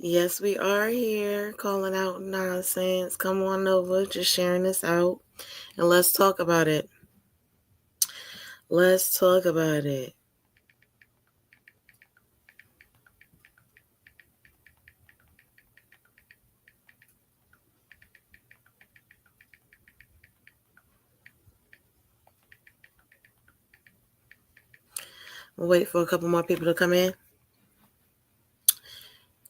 Yes, we are here calling out nonsense. Come on over, just sharing this out, and let's talk about it. Let's talk about it. We'll wait for a couple more people to come in,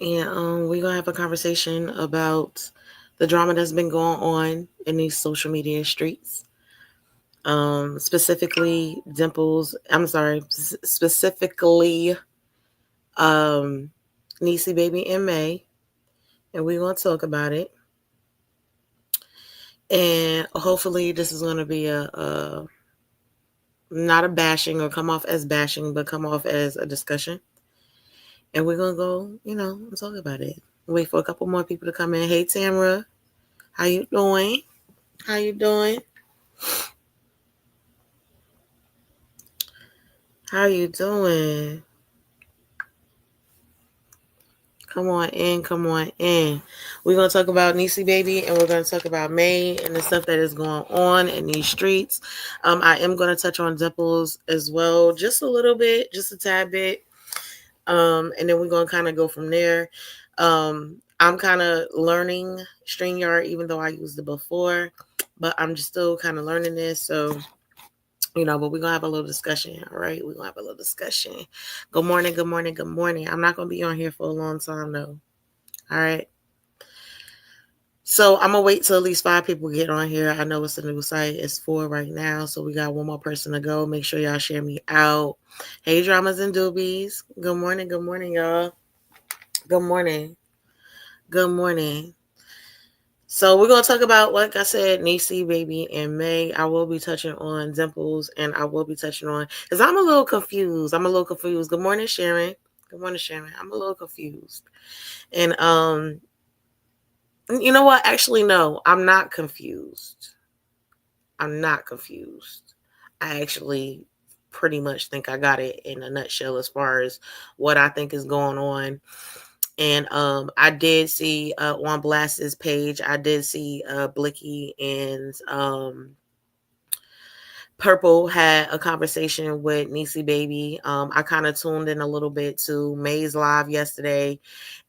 and we're gonna have a conversation about the drama that's been going on in these social media streets. Specifically, Dimples. I'm sorry, specifically, um, Niecy Baby in May, and we're gonna talk about it. And hopefully, this is gonna be a not a bashing or come off as bashing, but come off as a discussion. And we're gonna go, and talk about it. Wait for a couple more people to come in. Hey Tamara, how you doing? How you doing? How you doing? Come on in, come on in. We're gonna talk about Niecy Baby, and we're gonna talk about May and the stuff that is going on in these streets. I am gonna touch on Dimples as well, just a little bit, just a tad bit. And then we're gonna kind of go from there. I'm kind of learning StreamYard, even though I used it before, but I'm just still kind of learning this. So, but we're gonna have a little discussion. All right, we're gonna have a little discussion. Good morning, good morning, good morning. I'm not gonna be on here for a long time though. All right. So I'm gonna wait till at least 5 people get on here. I know it's a new site. It's 4 right now, so we got one more person to go. Make sure y'all share me out. Hey, dramas and doobies. Good morning, y'all. Good morning. Good morning. So we're gonna talk about, like I said, Niecy Baby and May. I will be touching on Dimples, and I will be touching on because I'm a little confused. Good morning, Sharon. Good morning, Sharon. I'm a little confused, and you know what? Actually, no, I'm not confused. I'm not confused. I actually pretty much think I got it in a nutshell as far as what I think is going on. And I did see on Blast's page, I did see Blicky and Purple had a conversation with Niecy Baby. I kind of tuned in a little bit to May's live yesterday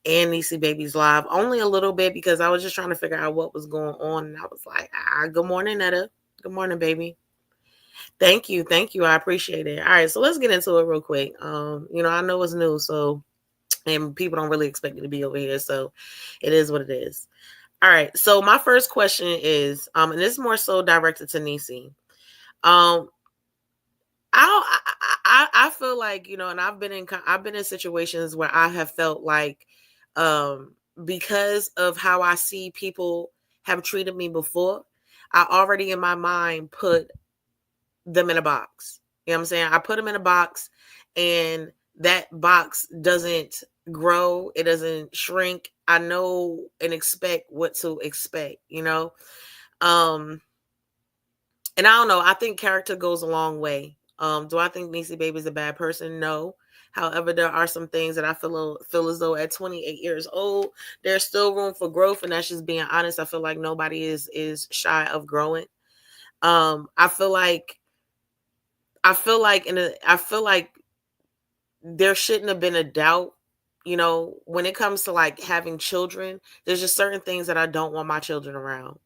and Niecy Baby's live, only a little bit because I was just trying to figure out what was going on. And I was like, good morning, Netta. Good morning, baby. Thank you. Thank you. I appreciate it. All right, so let's get into it real quick. I know it's new, so and people don't really expect me to be over here, so it is what it is. All right, so my first question is, and this is more so directed to Niecy. Um, I feel like and I've been in situations where I have felt like, because of how I see people have treated me before, I already in my mind put them in a box. You know what I'm saying? I put them in a box, and that box doesn't grow, it doesn't shrink. I know and expect what to expect, Um and I don't know, I think character goes a long way. Do I think Niecy Baby is a bad person? No. However, there are some things that I feel as though at 28 years old, there's still room for growth, and that's just being honest. I feel like nobody is shy of growing. I feel like there shouldn't have been a doubt, when it comes to like having children. There's just certain things that I don't want my children around,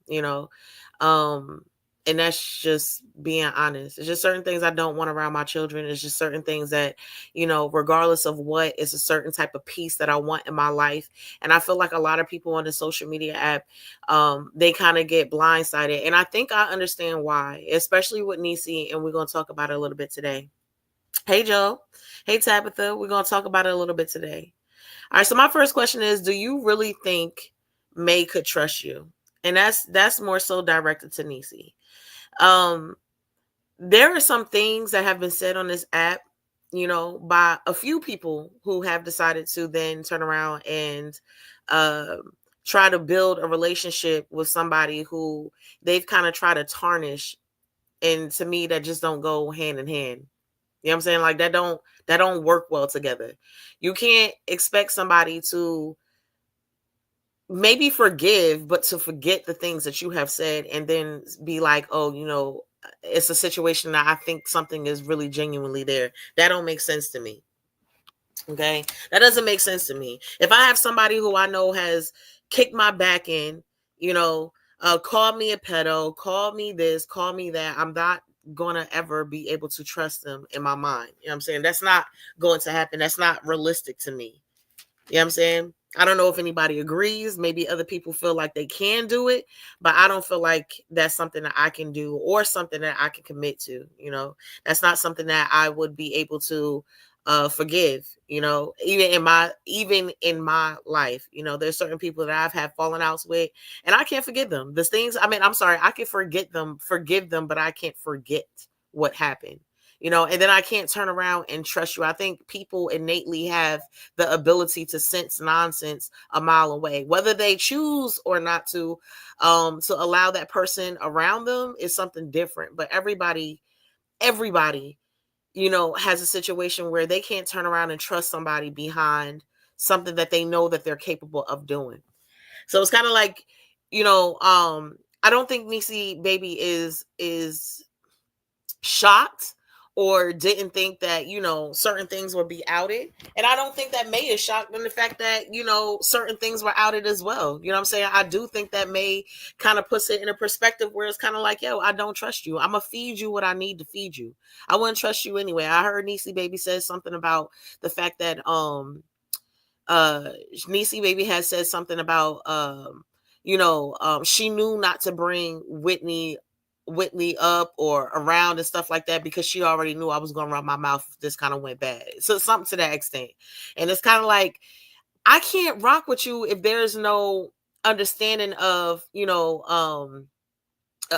um and that's just being honest. It's just certain things I don't want around my children. It's just certain things that, regardless of what, it's a certain type of peace that I want in my life. And I feel like a lot of people on the social media app, they kind of get blindsided, and I think I understand why, especially with Niecy, and we're going to talk about it a little bit today. Hey, Joe. Hey, Tabitha. We're going to talk about it a little bit today. All right. So my first question is, do you really think May could trust you? And that's more so directed to Niecy. Um, there are some things that have been said on this app, by a few people who have decided to then turn around and uh, try to build a relationship with somebody who they've kind of tried to tarnish. And to me, that just don't go hand in hand. You know what I'm saying? Like that don't work well together. You can't expect somebody to maybe forgive, but to forget the things that you have said and then be like, oh, it's a situation that I think something is really genuinely there. That don't make sense to me. Okay. That doesn't make sense to me. If I have somebody who I know has kicked my back in, you know, called me a pedo, called me this, called me that, I'm not gonna ever be able to trust them in my mind. You know what I'm saying? That's not going to happen. That's not realistic to me. You know what I'm saying? I don't know if anybody agrees. Maybe other people feel like they can do it, but I don't feel like that's something that I can do or something that I can commit to. That's not something that I would be able to forgive. Even in my life, there's certain people that I've had fallen outs with, and I can't forgive them. The things, I mean, I'm sorry, I can forgive them, but I can't forget what happened. And then I can't turn around and trust you. I think people innately have the ability to sense nonsense a mile away, whether they choose or not to allow that person around them is something different. But everybody, has a situation where they can't turn around and trust somebody behind something that they know that they're capable of doing. So it's kind of like, I don't think Niecy Baby is shocked or didn't think that certain things would be outed, and I don't think that May is shocked in the fact that certain things were outed as well. You know what I'm saying? I do think that May kind of puts it in a perspective where it's kind of like, yo, I don't trust you. I'm gonna feed you what I need to feed you. I wouldn't trust you anyway. I heard Niecy Baby says something about the fact that Niecy Baby has said something about she knew not to bring Whitney up or around and stuff like that because she already knew I was going to run my mouth if this kind of went bad. So something to that extent. And it's kind of like, I can't rock with you if there's no understanding of,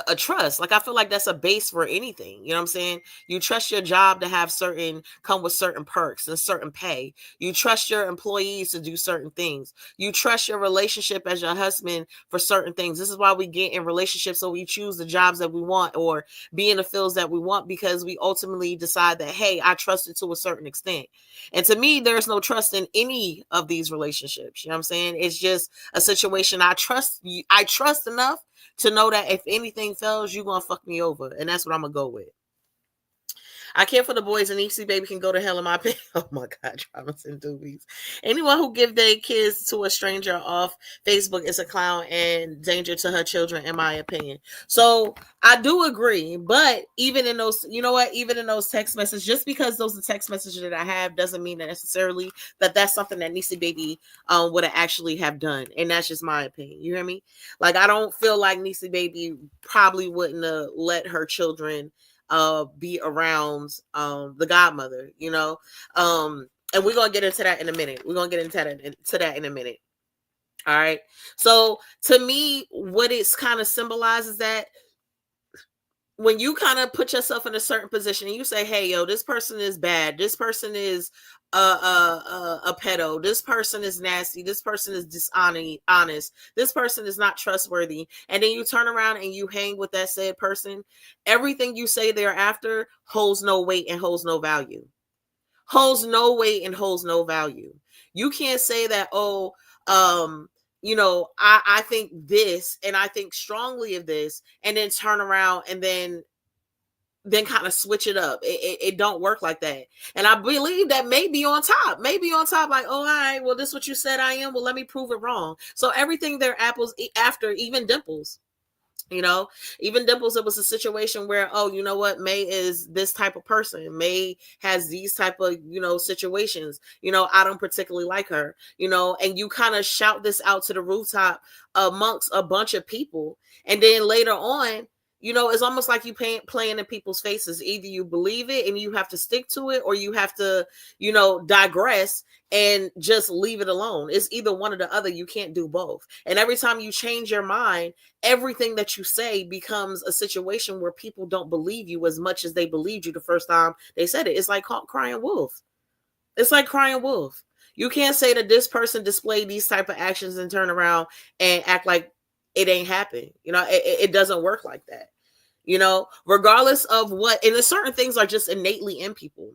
a trust. Like, I feel like that's a base for anything. You know what I'm saying? You trust your job to come with certain perks and certain pay. You trust your employees to do certain things. You trust your relationship as your husband for certain things. This is why we get in relationships, so we choose the jobs that we want or be in the fields that we want, because we ultimately decide that, hey, I trust it to a certain extent. And to me, there's no trust in any of these relationships. You know what I'm saying? It's just a situation. I trust you. I trust enough to know that if anything fails, you're going to fuck me over. And that's what I'm going to go with. I care for the boys, and Niecy Baby can go to hell in my opinion. Oh my God, dramas and doobies. Anyone who give their kids to a stranger off Facebook is a clown and danger to her children, in my opinion. So I do agree, but even in those, even in those text messages, just because those are text messages that I have doesn't mean that necessarily that that's something that Niecy Baby would have actually have done. And that's just my opinion. You hear me? Like, I don't feel like Niecy Baby probably wouldn't have let her children be around the godmother, and we're gonna get into that in a minute. We're gonna get into that in a minute. All right. So to me, what it's kind of symbolizes that when you kind of put yourself in a certain position and you say, hey, yo, this person is bad, this person is a pedo, this person is nasty, this person is dishonest, this person is not trustworthy, and then you turn around and you hang with that said person, everything you say thereafter holds no weight and holds no value. Holds no weight and holds no value. You can't say that, I think this and I think strongly of this, and then turn around and then kind of switch it up. It don't work like that. And I believe that maybe on top, like, oh, all right, well, this is what you said I am. Well, let me prove it wrong. So everything they're apples after, even Dimples. Even Dimples, it was a situation where, oh, you know what, May is this type of person. May has these type of, situations. I don't particularly like her, and you kind of shout this out to the rooftop amongst a bunch of people. And then later on, it's almost like you playing in people's faces. Either you believe it and you have to stick to it, or you have to, digress and just leave it alone. It's either one or the other. You can't do both. And every time you change your mind, everything that you say becomes a situation where people don't believe you as much as they believed you the first time they said it. It's like crying wolf. It's like crying wolf. You can't say that this person displayed these type of actions and turn around and act like it ain't happened. It doesn't work like that. Regardless of what, and certain things are just innately in people.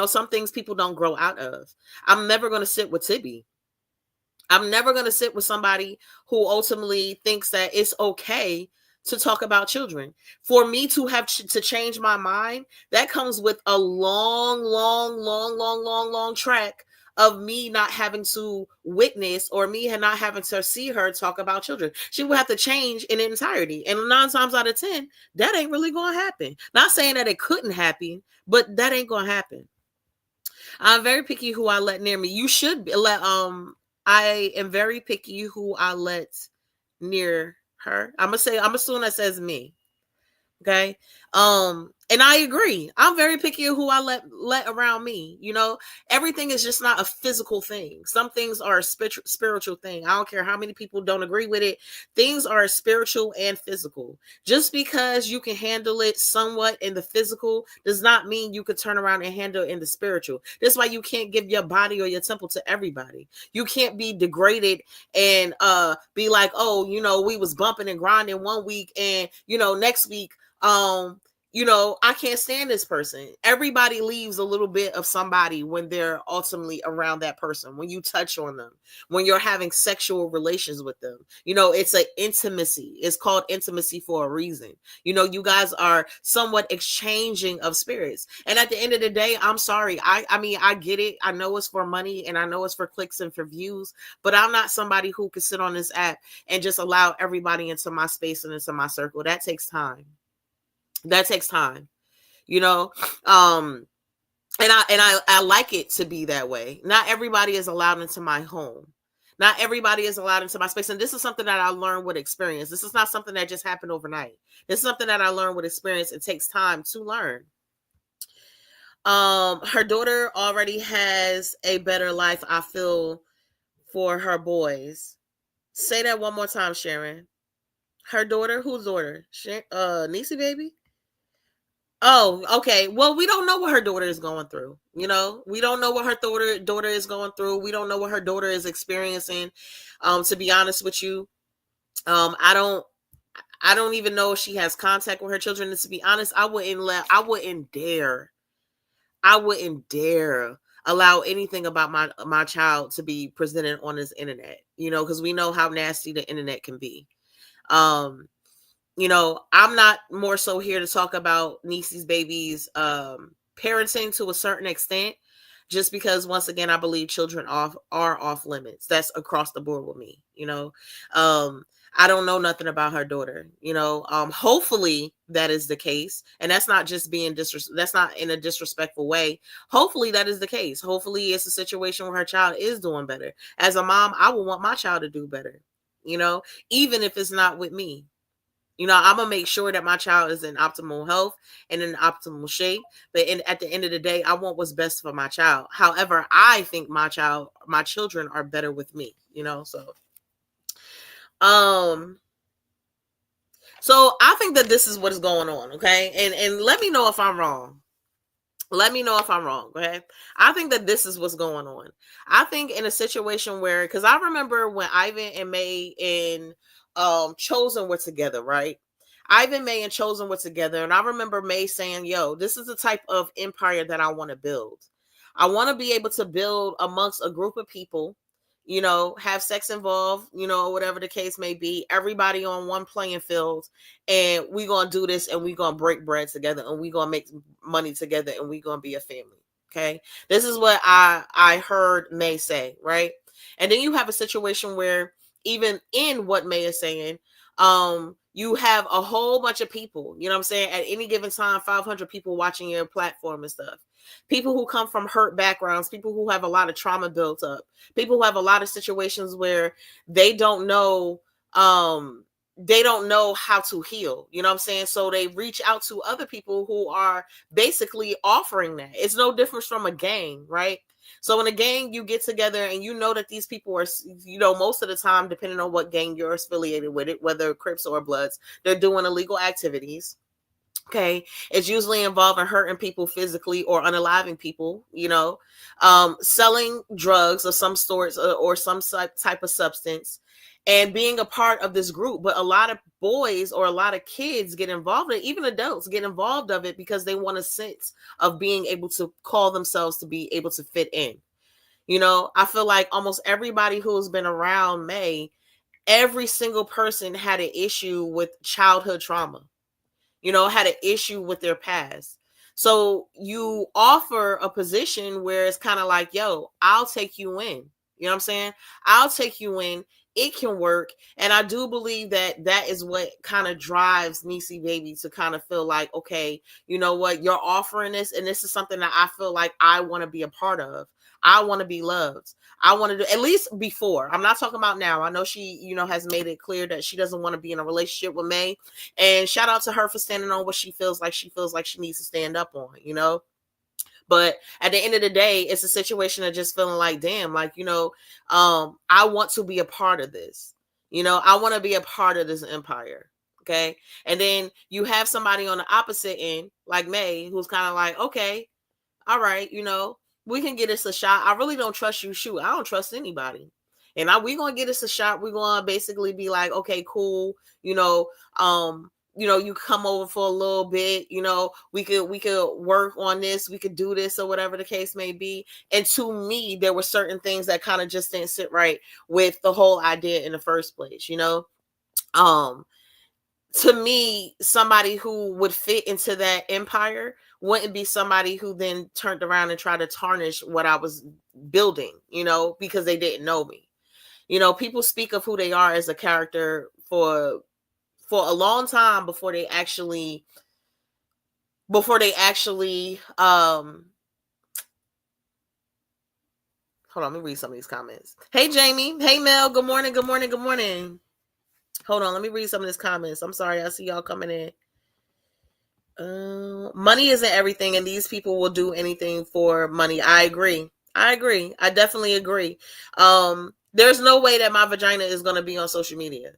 Some things people don't grow out of. I'm never going to sit with Tibby. I'm never going to sit with somebody who ultimately thinks that it's okay to talk about children. For me to have to change my mind, that comes with a long, long, long, long, long, long track of me not having to witness or me not having to see her talk about children. She would have to change in entirety. And 9 times out of 10, that ain't really going to happen. Not saying that it couldn't happen, but that ain't going to happen. I'm very picky who I let near me. You should let I am very picky who I let near her. I'm assuming that says me. Okay. And I agree. I'm very picky of who I let around me. You know, everything is just not a physical thing. Some things are a spiritual thing. I don't care how many people don't agree with it. Things are spiritual and physical. Just because you can handle it somewhat in the physical does not mean you could turn around and handle it in the spiritual. That's why you can't give your body or your temple to everybody. You can't be degraded and be like, oh, you know, we was bumping and grinding one week and, you know, next week you know, I can't stand this person. Everybody leaves a little bit of somebody when they're ultimately around that person, when you touch on them, when you're having sexual relations with them. You know, it's an intimacy. It's called intimacy for a reason. You know, you guys are somewhat exchanging of spirits. And at the end of the day, I'm sorry. I mean, I get it. I know it's for money and I know it's for clicks and for views, but I'm not somebody who can sit on this app and just allow everybody into my space and into my circle. That takes time. That takes time, you know. And I like it to be that way. Not everybody is allowed into my home. Not everybody is allowed into my space. And this is something that I learned with experience. This is not something that just happened overnight. This is something that I learned with experience. It takes time to learn. Her daughter already has a better life, I feel, for her boys. Say that one more time, Sharon. Her daughter, whose daughter? Niecy baby? Oh, okay. Well, we don't know what her daughter is going through. You know, we don't know what her daughter is going through. We don't know what her daughter is experiencing. To be honest with you, I don't even know if she has contact with her children. And to be honest, I wouldn't dare allow anything about my child to be presented on this internet. You know, because we know how nasty the internet can be. Um, you know, I'm not more so here to talk about Niecy's baby's parenting to a certain extent, just because once again I believe children are off limits. That's across the board with me. You know, I don't know nothing about her daughter. You know, hopefully that is the case, and that's not just being that's not in a disrespectful way. Hopefully that is the case. Hopefully it's a situation where her child is doing better. As a mom, I would want my child to do better. You know, even if it's not with me. You know, I'm gonna make sure that my child is in optimal health and in optimal shape. But at the end of the day, I want what's best for my child. However, I think my children are better with me. You know, um, so I think that this is what is going on. Okay, and let me know if I'm wrong. Let me know if I'm wrong. Okay, I think that this is what's going on. I think in a situation where, because I remember when Ivan and May and Chosen were together, right? Ivan, May, and Chosen were together, and I remember May saying, "Yo, this is the type of empire that I want to build. I want to be able to build amongst a group of people." You know, have sex involved, you know, whatever the case may be, everybody on one playing field, and we're gonna do this and we're gonna break bread together and we're gonna make money together and we're gonna be a family. Okay. This is what I heard May say, right? And then you have a situation where even in what May is saying, you have a whole bunch of people, you know what I'm saying, at any given time, 500 people watching your platform and stuff. People who come from hurt backgrounds, people who have a lot of trauma built up, people who have a lot of situations where they don't know they don't know how to heal, you know what I'm saying? So they reach out to other people who are basically offering that. It's no difference from a gang, right? So in a gang, you get together and you know that these people are, you know, most of the time, depending on what gang you're affiliated with it, whether Crips or Bloods, they're doing illegal activities. Okay, it's usually involving hurting people physically or unaliving people, you know, selling drugs of some sorts or some type of substance, and being a part of this group. But a lot of boys or a lot of kids get involved in it, even adults get involved of it because they want a sense of being able to call themselves to be able to fit in. You know, I feel like almost everybody who's been around May, every single person had an issue with childhood trauma, you know, had an issue with their past. So you offer a position where it's kind of like, yo, I'll take you in. You know what I'm saying? I'll take you in. It can work. And I do believe that that is what kind of drives Niecy Baby to kind of feel like, okay, you know what? You're offering this, and this is something that I feel like I want to be a part of. I want to be loved. I want to do, at least before. I'm not talking about now. I know she, you know, has made it clear that she doesn't want to be in a relationship with May. And shout out to her for standing on what she feels like she needs to stand up on, you know? But at the end of the day, it's a situation of just feeling like, damn, like, you know, I want to be a part of this. You know, I want to be a part of this empire. Okay. And then you have somebody on the opposite end, like May, who's kind of like, okay, all right, you know, we can get us a shot. I really don't trust you. Shoot, I don't trust anybody. And we gonna get us a shot. We're gonna basically be like, okay, cool, you know, you come over for a little bit, you know, we could work on this, we could do this or whatever the case may be. And to me, there were certain things that kind of just didn't sit right with the whole idea in the first place, you know. Um, to me, somebody who would fit into that empire wouldn't be somebody who then turned around and tried to tarnish what I was building, you know, because they didn't know me. You know, people speak of who they are as a character for a long time before they actually hold on, let me read some of these comments. Hey Jamie, hey Mel, good morning, good morning, good morning. Hold on, let me read some of these comments. I'm sorry, I see y'all coming in. Money isn't everything, and these people will do anything for money. I agree. I definitely agree. There's no way that my vagina is going to be on social media.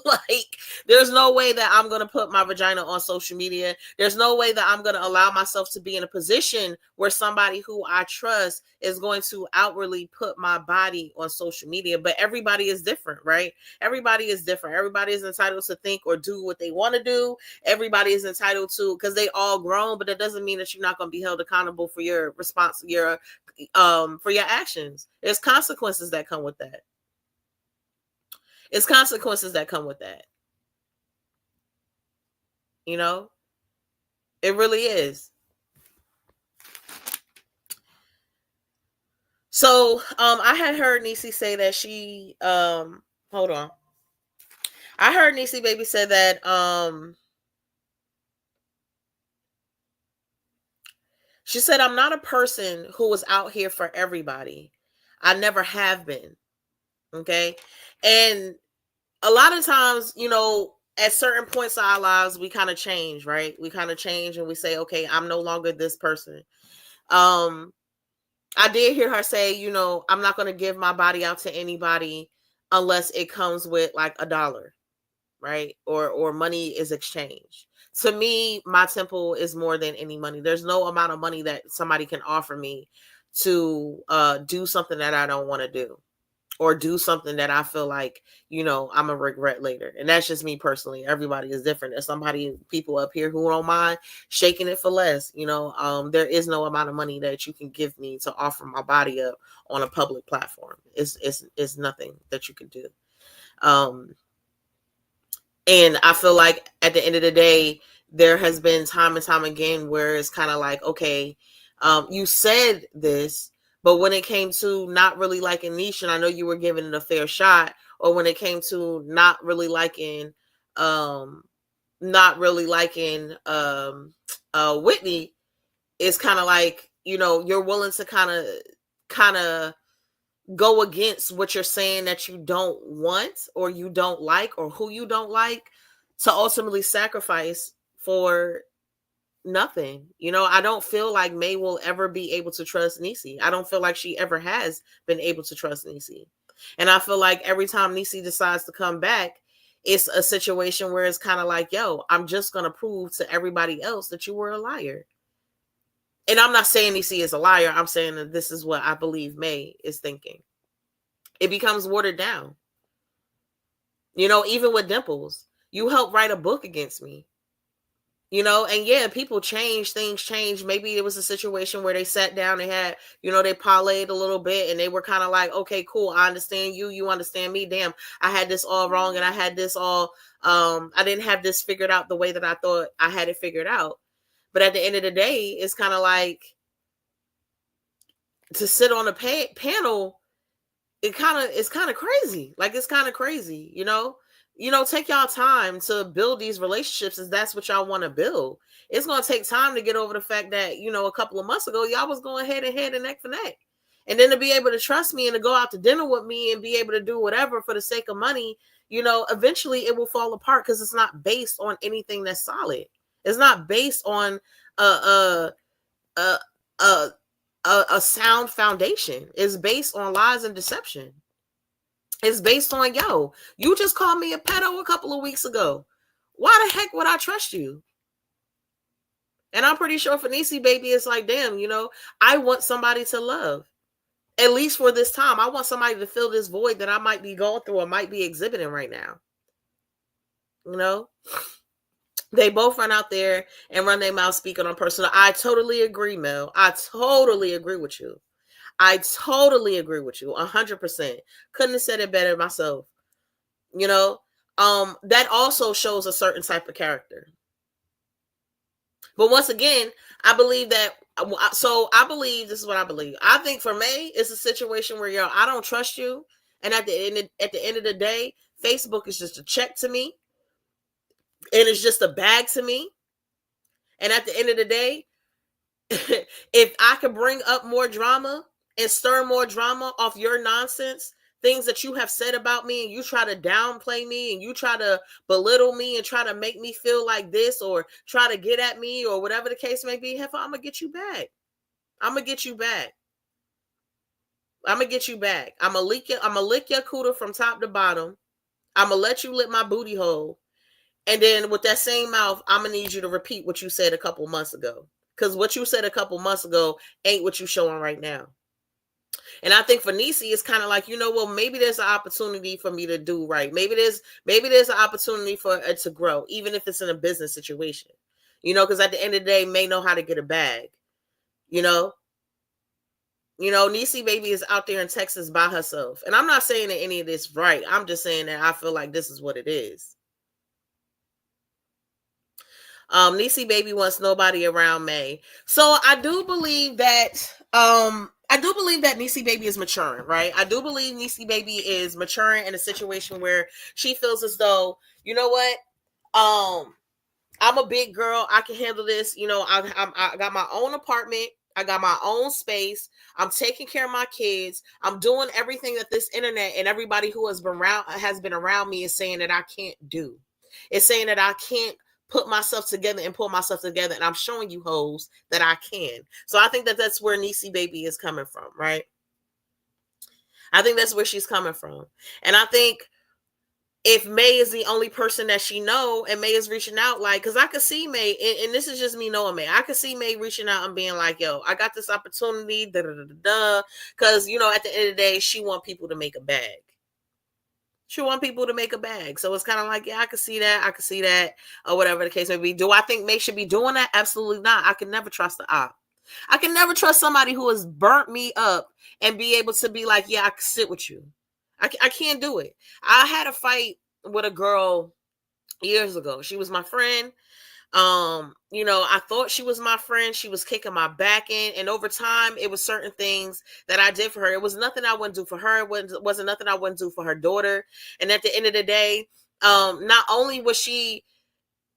Like, there's no way that I'm going to put my vagina on social media. There's no way that I'm going to allow myself to be in a position where somebody who I trust is going to outwardly put my body on social media. But everybody is different, right? Everybody is different. Everybody is entitled to think or do what they want to do. Everybody is entitled to, because they all grown, but that doesn't mean that you're not going to be held accountable for your response, for your actions. There's consequences that come with that. It's consequences that come with that. You know, it really is. So, I had heard Niecy say that hold on. I heard Niecy Baby say that, she said, I'm not a person who was out here for everybody. I never have been. Okay. And a lot of times, you know, at certain points in our lives, we kind of change, right? We kind of change and we say, okay, I'm no longer this person. I did hear her say, you know, I'm not going to give my body out to anybody unless it comes with like $1, right? Or money is exchanged. To me, my temple is more than any money. There's no amount of money that somebody can offer me to do something that I don't want to do, or do something that I feel like, you know, I'm gonna regret later. And that's just me personally. Everybody is different. There's people up here who don't mind shaking it for less. You know, there is no amount of money that you can give me to offer my body up on a public platform. It's nothing that you can do. Um, and I feel like at the end of the day, there has been time and time again where it's kind of like, okay, you said this, but when it came to not really liking Niche, and I know you were giving it a fair shot, or when it came to um, not really liking Whitney, it's kind of like, you know, you're willing to kind of go against what you're saying that you don't want or you don't like or who you don't like, to ultimately sacrifice for nothing. You know, I don't feel like May will ever be able to trust Niecy. I don't feel like she ever has been able to trust Niecy. And I feel like every time Niecy decides to come back, it's a situation where it's kind of like, yo, I'm just going to prove to everybody else that you were a liar. And I'm not saying Niecy is a liar. I'm saying that this is what I believe May is thinking. It becomes watered down. You know, even with Dimples, you helped write a book against me. And yeah, people change, things change. Maybe it was a situation where they sat down, they had, they parlayed a little bit and they were kind of like, okay, cool, I understand you, you understand me. Damn, I had this all wrong and I had this all, I didn't have this figured out the way that I thought I had it figured out. But at the end of the day, it's kind of like to sit on a panel, it's kind of crazy. Like it's kind of crazy, take y'all time to build these relationships as that's what y'all want to build. It's going to take time to get over the fact that, a couple of months ago, y'all was going head and neck for neck. And then to be able to trust me and to go out to dinner with me and be able to do whatever for the sake of money, eventually it will fall apart because it's not based on anything that's solid. It's not based on a a a a sound foundation. It's based on lies and deception. It's based on, yo, you just called me a pedo a couple of weeks ago. Why the heck would I trust you? And I'm pretty sure for Niecy, baby, it's like, damn, I want somebody to love. At least for this time. I want somebody to fill this void that I might be going through or might be exhibiting right now. They both run out there and run their mouth speaking on personal. I totally agree, Mel. I totally agree with you. 100%. Couldn't have said it better myself. That also shows a certain type of character. But once again, I believe that. So I believe this is what I believe. I think for me, it's a situation where I don't trust you, and at the end of the day, Facebook is just a check to me, and it's just a bag to me. And at the end of the day, if I could bring up more drama and stir more drama off your nonsense, things that you have said about me, and you try to downplay me and you try to belittle me and try to make me feel like this or try to get at me or whatever the case may be, I'm going to get you back. I'm going to get you back. I'm going to get you back. I'm going to lick your cooter from top to bottom. I'm going to let you lick my booty hole. And then with that same mouth, I'm going to need you to repeat what you said a couple months ago. Because what you said a couple months ago ain't what you showing right now. And I think for Niecy, it's kind of like, maybe there's an opportunity for me to do right. Maybe there's an opportunity for it to grow, even if it's in a business situation. Because at the end of the day, may know how to get a bag. Niecy baby is out there in Texas by herself. And I'm not saying that any of this right. I'm just saying that I feel like this is what it is. Niecy baby wants nobody around May. So I do believe that Niecy baby is maturing, right? I do believe Niecy baby is maturing in a situation where she feels as though, you know what? I'm a big girl. I can handle this. I got my own apartment. I got my own space. I'm taking care of my kids. I'm doing everything that this internet and everybody who has been around me is saying that I can't do. It's saying that I can't put myself together and pull myself together. And I'm showing you hoes that I can. So I think that that's where Niecy baby is coming from, right? I think that's where she's coming from. And I think if May is the only person that she know and May is reaching out, like, because I could see May, and this is just me knowing May, I could see May reaching out and being like, yo, I got this opportunity, because, at the end of the day, she want people to make a bag. She want people to make a bag. So it's kind of like, yeah, I can see that, or whatever the case may be. Do I think May should be doing that? Absolutely not. I can never trust the op. I can never trust somebody who has burnt me up and be able to be like, yeah, I can sit with you. I can't do it. I had a fight with a girl years ago. She was my friend. I thought she was my friend. She was kicking my back in, and over time, it was certain things that I did for her. It was nothing I wouldn't do for her. It wasn't nothing I wouldn't do for her daughter. And at the end of the day, not only was she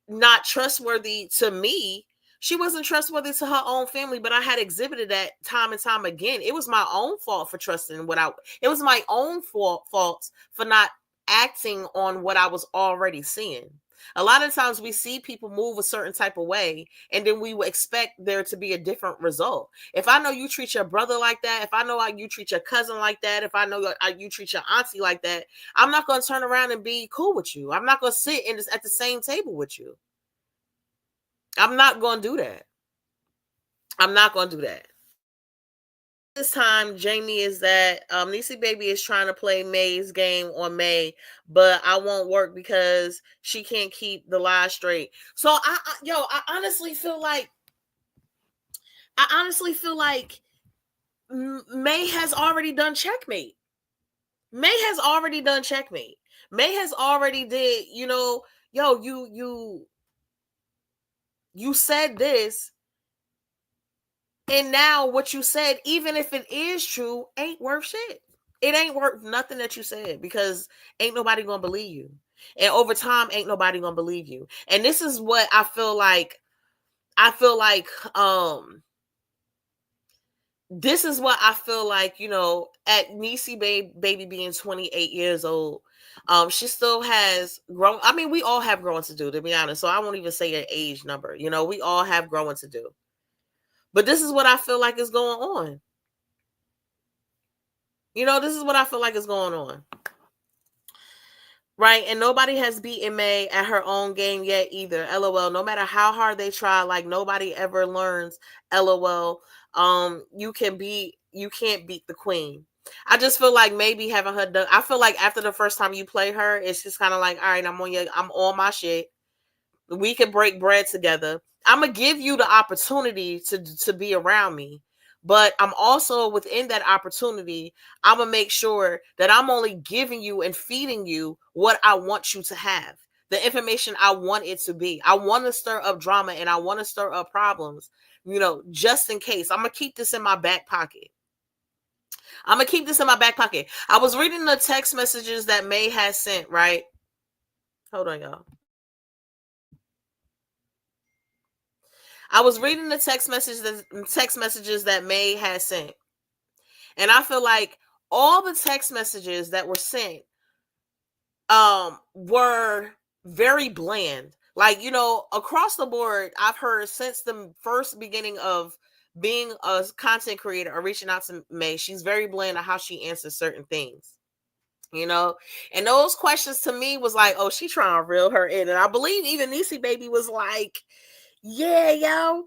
not trustworthy to me, she wasn't trustworthy to her own family, but I had exhibited that time and time again. It was my own fault for trusting it was my own fault for not acting on what I was already seeing. A lot of times we see people move a certain type of way, and then we would expect there to be a different result. If I know you treat your brother like that, if I know you treat your cousin like that, if I know you treat your auntie like that, I'm not going to turn around and be cool with you. I'm not going to sit at the same table with you. I'm not going to do that. I'm not going to do that. this time, Jamie, is that Niecy Baby is trying to play May's game on May, but I won't work because she can't keep the lie straight. So I honestly feel like May has already done checkmate. May has already done checkmate. May has already did, you said this, and now what you said, even if it is true, ain't worth shit. It ain't worth nothing that you said because ain't nobody gonna believe you. And over time, ain't nobody gonna believe you. And this is what I feel like. I feel like this is what I feel like, at Niecy baby being 28 years old, she still has grown. I mean, we all have growing to do, to be honest. So I won't even say an age number. We all have growing to do. But this is what I feel like is going on. This is what I feel like is going on. Right. And nobody has beaten May at her own game yet either. LOL. No matter how hard they try, like nobody ever learns. LOL. You can't beat the queen. I just feel like maybe having her done. I feel like after the first time you play her, it's just kind of like, all right, I'm on my shit. We can break bread together. I'm gonna give you the opportunity to be around me, but I'm also within that opportunity. I'm gonna make sure that I'm only giving you and feeding you what I want you to have, the information I want it to be. I want to stir up drama and I want to stir up problems, just in case. I'm gonna keep this in my back pocket. I was reading the text messages that May has sent, right? Hold on, y'all. I was reading the text messages that May had sent. And I feel like all the text messages that were sent were very bland. Like, across the board, I've heard since the first beginning of being a content creator or reaching out to May, she's very bland on how she answers certain things. And those questions to me was like, oh, she trying to reel her in. And I believe even Niecy Baby was like, yeah, yo.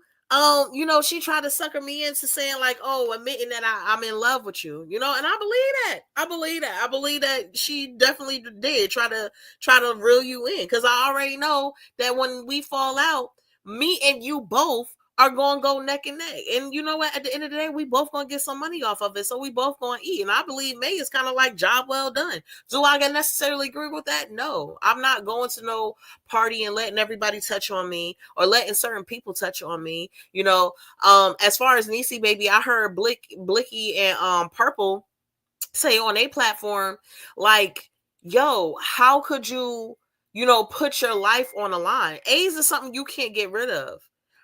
She tried to sucker me into saying like, oh, admitting that I'm in love with you, and I believe that. I believe that she definitely did try to reel you in, because I already know that when we fall out, me and you both are going to go neck and neck. And you know what? At the end of the day, we both going to get some money off of it. So we both going to eat. And I believe May is kind of like job well done. Do I necessarily agree with that? No. I'm not going to no party and letting everybody touch on me or letting certain people touch on me. As far as Niecy Baby, I heard Blicky and Purple say on a platform, like, yo, how could you, put your life on the line? AIDS is something you can't get rid of.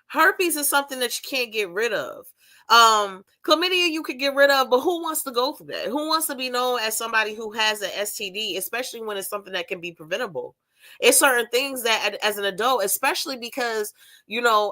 Herpes is something that you can't get rid of. Chlamydia you could get rid of, but who wants to go through that? Who wants to be known as somebody who has an STD, especially when it's something that can be preventable? It's certain things that as an adult, especially because,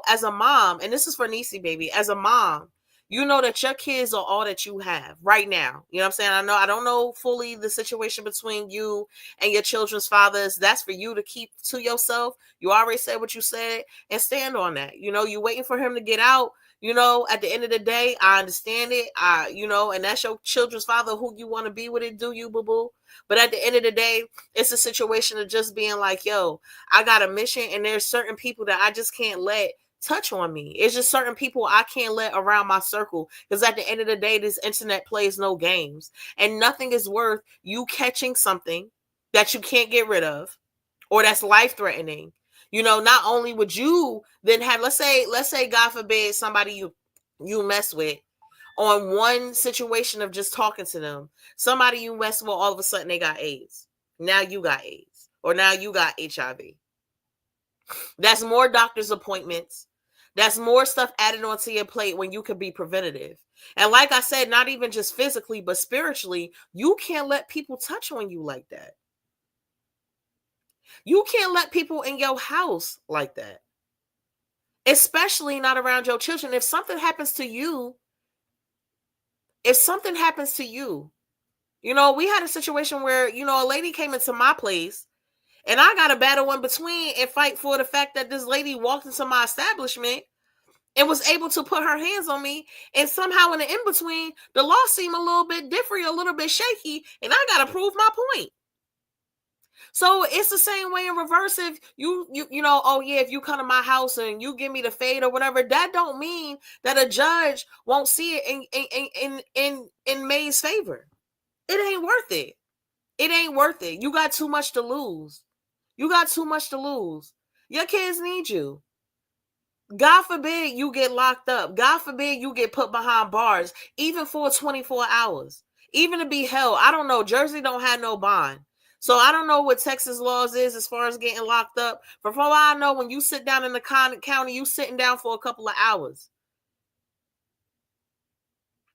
as a mom, and this is for Niecy Baby, as a mom, you know that your kids are all that you have right now. You know what I'm saying? I don't know fully the situation between you and your children's fathers. That's for you to keep to yourself. You already said what you said and stand on that. You waiting for him to get out. At the end of the day, I understand it. And that's your children's father who you want to be with it, do you, boo-boo? But at the end of the day, it's a situation of just being like, yo, I got a mission and there's certain people that I just can't let touch on me. It's just certain people I can't let around my circle, because at the end of the day, this internet plays no games, and nothing is worth you catching something that you can't get rid of or that's life-threatening. Not only would you then have, let's say God forbid, somebody you mess with, on one situation of just talking to them, somebody you mess with, all of a sudden they got AIDS. Now you got AIDS, or now you got HIV. That's more doctor's appointments. That's more stuff added onto your plate when you could be preventative. And like I said, not even just physically, but spiritually, you can't let people touch on you like that. You can't let people in your house like that, especially not around your children. If something happens to you, we had a situation where, a lady came into my place and I got to battle in between and fight for the fact that this lady walked into my establishment and was able to put her hands on me. And somehow in the in between, the law seemed a little bit different, a little bit shaky, and I got to prove my point. So it's the same way in reverse. If you know, oh yeah, if you come to my house and you give me the fade or whatever, that don't mean that a judge won't see it in May's favor. It ain't worth it. It ain't worth it. You got too much to lose. You got too much to lose. Your kids need you. God forbid you get locked up. God forbid you get put behind bars, even for 24 hours, even to be held. I don't know. Jersey don't have no bond. So I don't know what Texas laws is as far as getting locked up. But from what I know, when you sit down in the county, you sitting down for a couple of hours.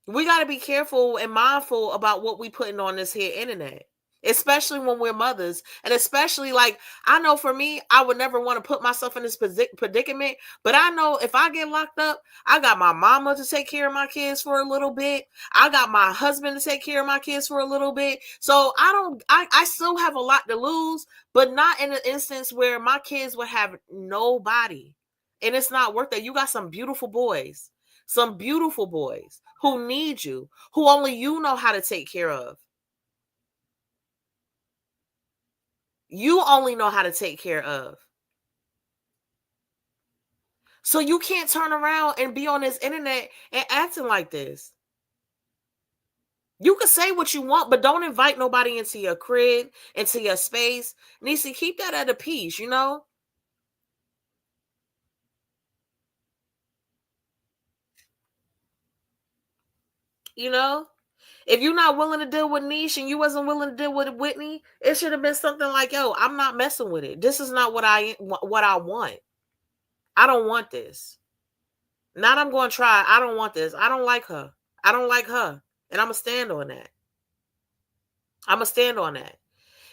We got to be careful and mindful about what we putting on this here internet, especially when we're mothers. And especially, like, I know for me, I would never want to put myself in this predicament, but I know if I get locked up, I got my mama to take care of my kids for a little bit. I got my husband to take care of my kids for a little bit. So I still have a lot to lose, but not in an instance where my kids would have nobody. And it's not worth it. You got some beautiful boys who need you, who only you know how to take care of. You only know how to take care of. So you can't turn around and be on this internet and acting like this. You can say what you want, but don't invite nobody into your crib, into your space. Niecy, keep that at a peace, you know? You know? If you're not willing to deal with Niche and you wasn't willing to deal with Whitney, it should have been something like, yo, I'm not messing with it. This is not what I want. I don't want this. Not I'm going to try. I don't want this. I don't like her. I don't like her. And I'm going to stand on that. I'm going to stand on that.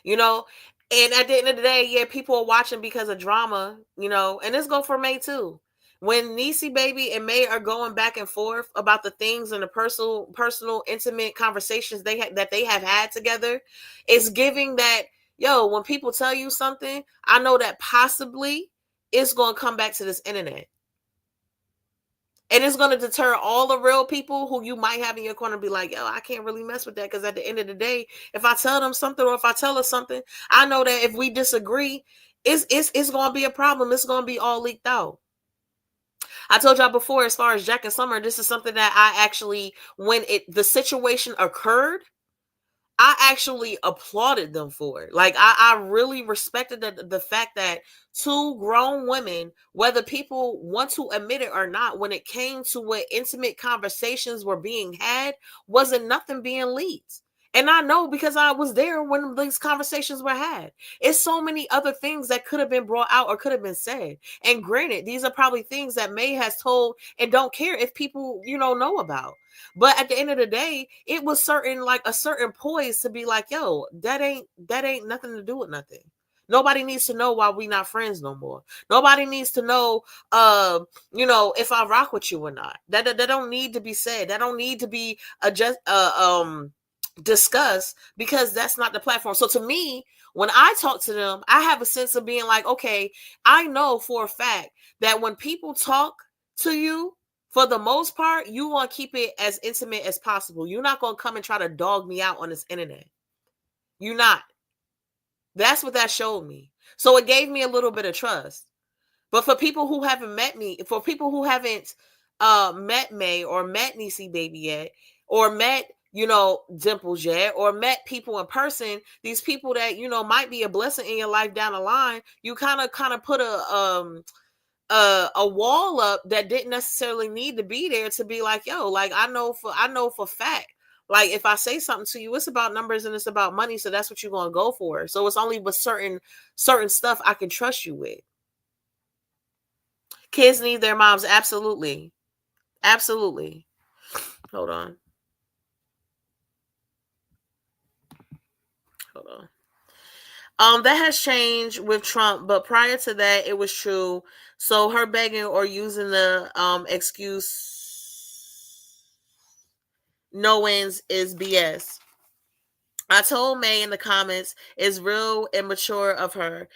You know, and at the end of the day, yeah, people are watching because of drama, you know, and this go for May too. When Niecy Baby and May are going back and forth about the things and the personal, intimate conversations that they have had together, it's giving that, yo, when people tell you something, I know that possibly it's going to come back to this internet. And it's going to deter all the real people who you might have in your corner, be like, yo, I can't really mess with that. Because at the end of the day, if I tell them something or if I tell her something, I know that if we disagree, it's going to be a problem. It's going to be all leaked out. I told y'all before, as far as Jack and Summer, this is something that I actually, when the situation occurred, I actually applauded them for it. Like I really respected the fact that two grown women, whether people want to admit it or not, when it came to what intimate conversations were being had, wasn't nothing being leaked. And I know because I was there when these conversations were had. It's so many other things that could have been brought out or could have been said. And granted, these are probably things that May has told and don't care if people, know about. But at the end of the day, it was a certain poise to be like, yo, that ain't nothing to do with nothing. Nobody needs to know why we not friends no more. Nobody needs to know, if I rock with you or not. That don't need to be said. That don't need to be discussed, because that's not the platform. So to me, when I talk to them, I have a sense of being like, okay, I know for a fact that when people talk to you, for the most part, you want to keep it as intimate as possible. You're not going to come and try to dog me out on this internet. You're not. That's what that showed me. So it gave me a little bit of trust. But for people who haven't met me, for people who haven't met May or met Niecy Baby yet, or met, Dimples yet, or met people in person, these people that, might be a blessing in your life down the line, you kind of put a wall up that didn't necessarily need to be there, to be like, yo, like I know for fact, like if I say something to you, it's about numbers and it's about money, so that's what you're gonna go for. So it's only with certain stuff I can trust you with. Kids need their moms, absolutely. Absolutely. Hold on. Hold on. That has changed with Trump, but prior to that, it was true. So her begging or using the excuse no wins is BS. I told May in the comments, it's real immature of her.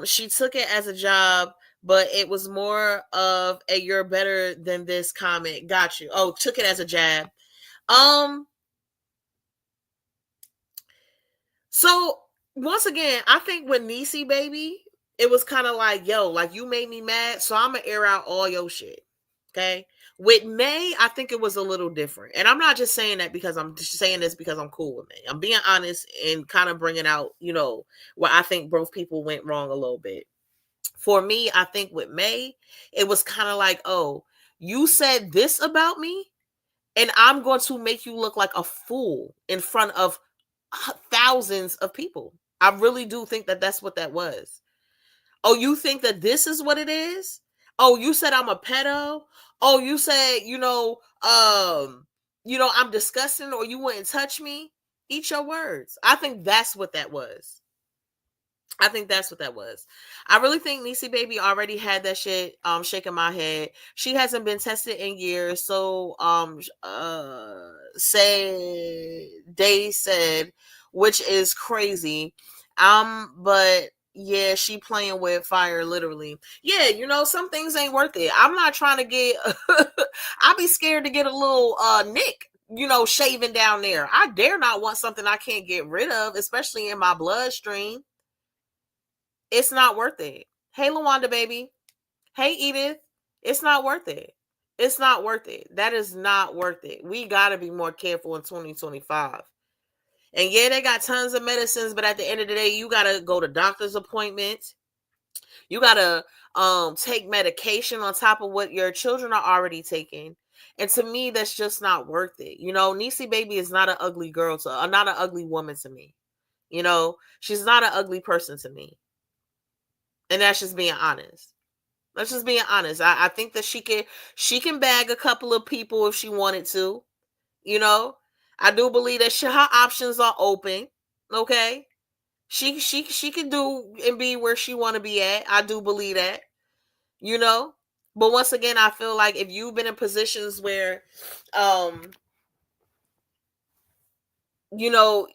She took it as a job, but it was more of a "you're better than this" comment. Got you. Oh, took it as a jab. Um, so once again, I think with Niecy baby, it was kind of like, yo, like you made me mad, so I'm gonna air out all your shit. Okay. With May, I think it was a little different. And I'm not just saying that because I'm just saying this because I'm cool with May. I'm being honest and kind of bringing out, where I think both people went wrong a little bit. For me, I think with May, it was kind of like, oh, you said this about me, and I'm going to make you look like a fool in front of thousands of people. I really do think that that's what that was. Oh, you think that this is what it is? Oh, you said I'm a pedo? Oh, you said, I'm disgusting or you wouldn't touch me? Eat your words. I think that's what that was. I think that's what that was. I really think Niecy baby already had that shit shaking my head. She hasn't been tested in years, so say they said, which is crazy. But yeah, she playing with fire literally. Yeah, some things ain't worth it. I'm not trying to get I'll be scared to get a little nick, shaving down there. I dare not want something I can't get rid of, especially in my bloodstream. It's not worth it. Hey, Lawanda, baby. Hey, Edith. It's not worth it. It's not worth it. That is not worth it. We got to be more careful in 2025. And yeah, they got tons of medicines, but at the end of the day, you got to go to doctor's appointments. You got to take medication on top of what your children are already taking. And to me, that's just not worth it. Niecy baby is not an ugly girl not an ugly woman to me. She's not an ugly person to me. And that's just being honest. Let's just being honest. I think that she can bag a couple of people if she wanted to. I do believe that her options are open. Okay, she can do and be where she want to be at. I do believe that. But once again, I feel like if you've been in positions where, you know,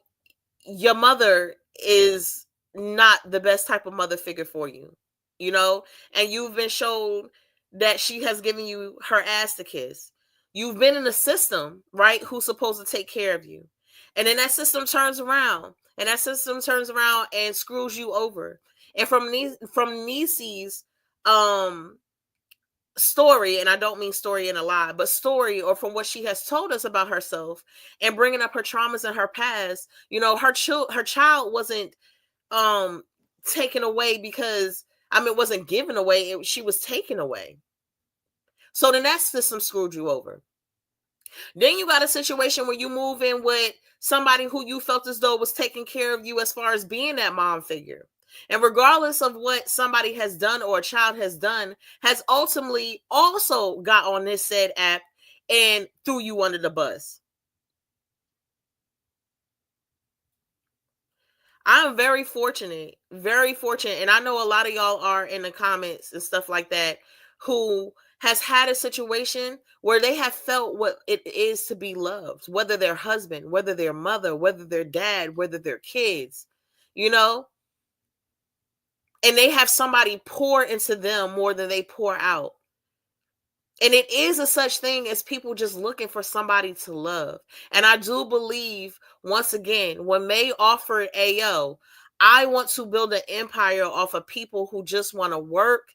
your mother is not the best type of mother figure for you, and you've been shown that she has given you her ass to kiss. You've been in a system, right, who's supposed to take care of you. And then that system turns around, and screws you over. And from Niecy's story, and I don't mean story in a lie, but story, or from what she has told us about herself and bringing up her traumas in her past, her child wasn't taken away because it wasn't given away, she was taken away. So then that system screwed you over. Then you got a situation where you move in with somebody who you felt as though was taking care of you as far as being that mom figure. And regardless of what somebody has done or a child has done, has ultimately also got on this said app and threw you under the bus. I'm very fortunate, and I know a lot of y'all are in the comments and stuff like that who has had a situation where they have felt what it is to be loved, whether their husband, whether their mother, whether their dad, whether their kids, and they have somebody pour into them more than they pour out. And it is a such thing as people just looking for somebody to love. And I do believe, once again, when May offered AO, I want to build an empire off of people who just want to work,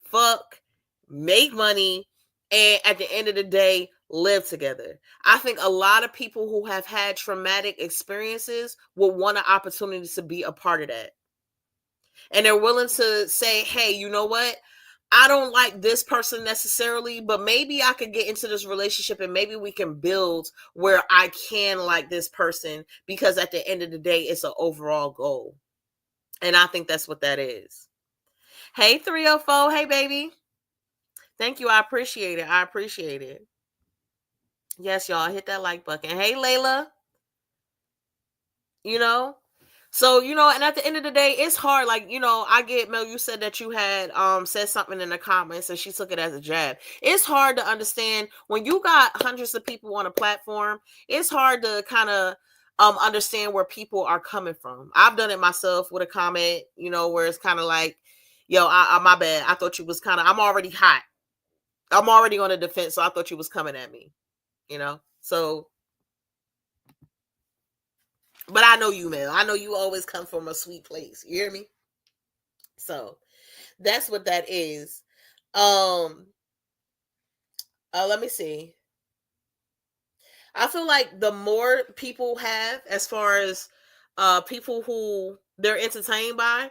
fuck, make money, and at the end of the day, live together. I think a lot of people who have had traumatic experiences will want an opportunity to be a part of that. And they're willing to say, hey, you know what? I don't like this person necessarily, but maybe I could get into this relationship and maybe we can build where I can like this person, because at the end of the day, it's an overall goal. And I think that's what that is. Hey, 304. Hey, baby. Thank you. I appreciate it. Yes, y'all, hit that like button. Hey, Layla. So, and at the end of the day, it's hard. Like, I get, Mel, you said that you had said something in the comments and she took it as a jab. It's hard to understand when you got hundreds of people on a platform. It's hard to kind of understand where people are coming from. I've done it myself with a comment, where it's kind of like, Yo, my bad. I thought you was kind of. I'm already hot. I'm already on the defense, so I thought you was coming at me. You know. So, but I know you, man. I know you always come from a sweet place. You hear me? So that's what that is. Um. Let me see. I feel like the more people have, as far as people who they're entertained by,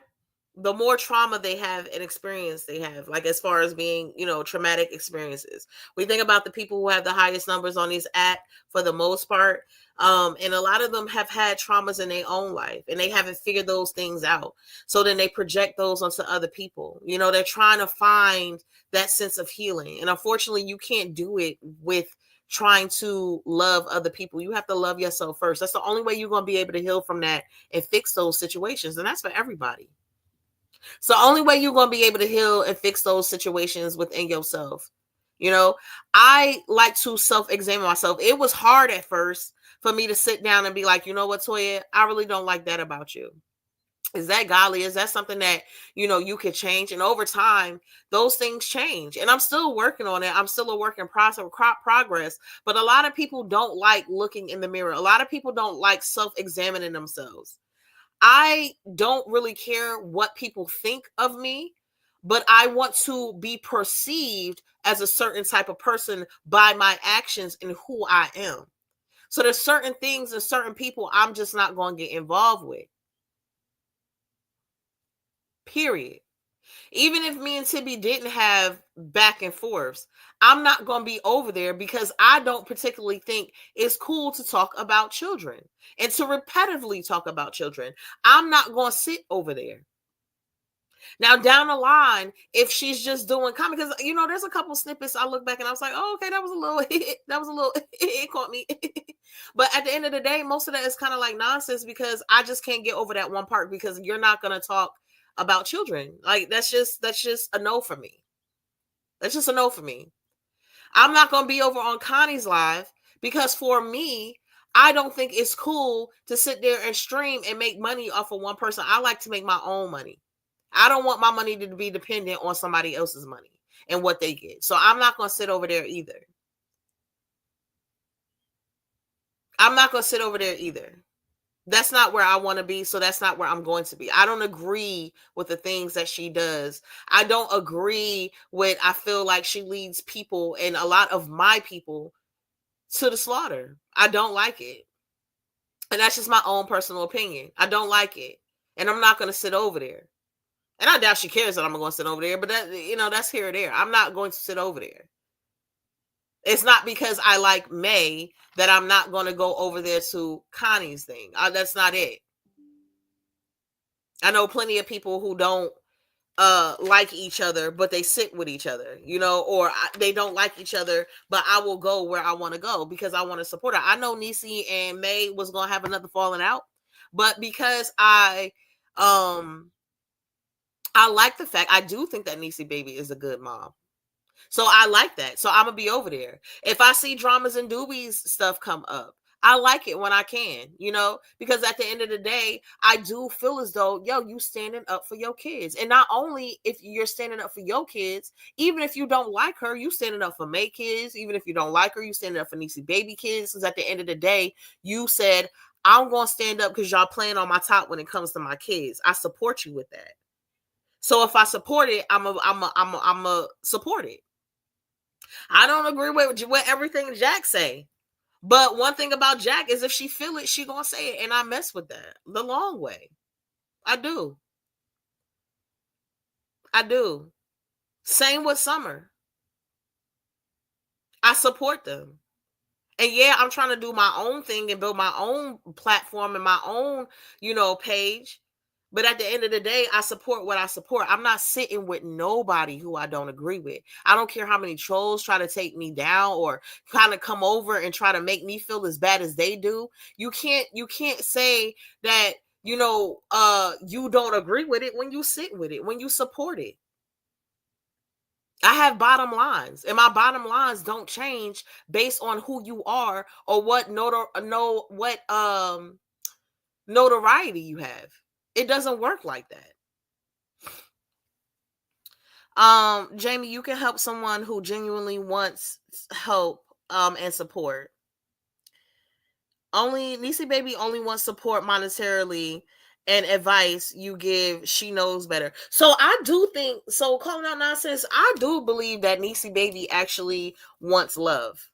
the more trauma they have and experience they have, like as far as being, traumatic experiences. We think about the people who have the highest numbers on these app for the most part. And a lot of them have had traumas in their own life and they haven't figured those things out. So then they project those onto other people. They're trying to find that sense of healing. And unfortunately, you can't do it with trying to love other people. You have to love yourself first. That's the only way you're going to be able to heal from that and fix those situations. And that's for everybody. So the only way you're going to be able to heal and fix those situations within yourself. I like to self-examine myself. It was hard at first for me to sit down and be like, you know what, Toya, I really don't like that about you. Is that godly? Is that something that, you could change? And over time, those things change. And I'm still working on it. I'm still a work in progress. But a lot of people don't like looking in the mirror. A lot of people don't like self-examining themselves. I don't really care what people think of me, but I want to be perceived as a certain type of person by my actions and who I am. So there's certain things and certain people I'm just not going to get involved with. Period. Even if me and Tibby didn't have back and forths, I'm not going to be over there because I don't particularly think it's cool to talk about children and to repetitively talk about children. I'm not going to sit over there. Now, down the line, if she's just doing comedy, because there's a couple snippets I look back and I was like, oh, okay, that was a little that was a little it caught me. But at the end of the day, most of that is kind of like nonsense because I just can't get over that one part because you're not gonna talk about children. Like that's just a no for me. That's just a no for me. I'm not gonna be over on Connie's live because for me, I don't think it's cool to sit there and stream and make money off of one person. I like to make my own money. I don't want my money to be dependent on somebody else's money and what they get. So I'm not going to sit over there either. I'm not going to sit over there either. That's not where I want to be. So that's not where I'm going to be. I don't agree with the things that she does. I don't agree with, I feel like she leads people and a lot of my people to the slaughter. I don't like it. And that's just my own personal opinion. I don't like it. And I'm not going to sit over there. And I doubt she cares that I'm going to sit over there, but that's here or there. I'm not going to sit over there. It's not because I like May that I'm not going to go over there to Connie's thing. That's not it. I know plenty of people who don't like each other, but they sit with each other, or they don't like each other, but I will go where I want to go because I want to support her. I know Niecy and May was going to have another falling out, but because I like the fact, I do think that Niecy Baby is a good mom. So I like that. So I'm going to be over there. If I see dramas and doobies stuff come up, I like it when I can, because at the end of the day, I do feel as though, you standing up for your kids. And not only if you're standing up for your kids, even if you don't like her, you standing up for May kids. Even if you don't like her, you standing up for Niecy Baby kids. Because at the end of the day, you said, I'm going to stand up because y'all playing on my top when it comes to my kids. I support you with that. So if I support it, I'm a support it. I don't agree with everything Jack say. But one thing about Jack is if she feel it, she gonna say it. And I mess with that the long way. I do. I do. Same with Summer. I support them. And yeah, I'm trying to do my own thing and build my own platform and my own, page. But at the end of the day, I support what I support. I'm not sitting with nobody who I don't agree with. I don't care how many trolls try to take me down or kind of come over and try to make me feel as bad as they do. You can't say that, you don't agree with it when you sit with it, when you support it. I have bottom lines, and my bottom lines don't change based on who you are or what notoriety you have. It doesn't work like that. Jamie, you can help someone who genuinely wants help and support. Only Niecy Baby only wants support monetarily and advice you give, she knows better. So I do think, so calling out nonsense, I do believe that Niecy Baby actually wants love.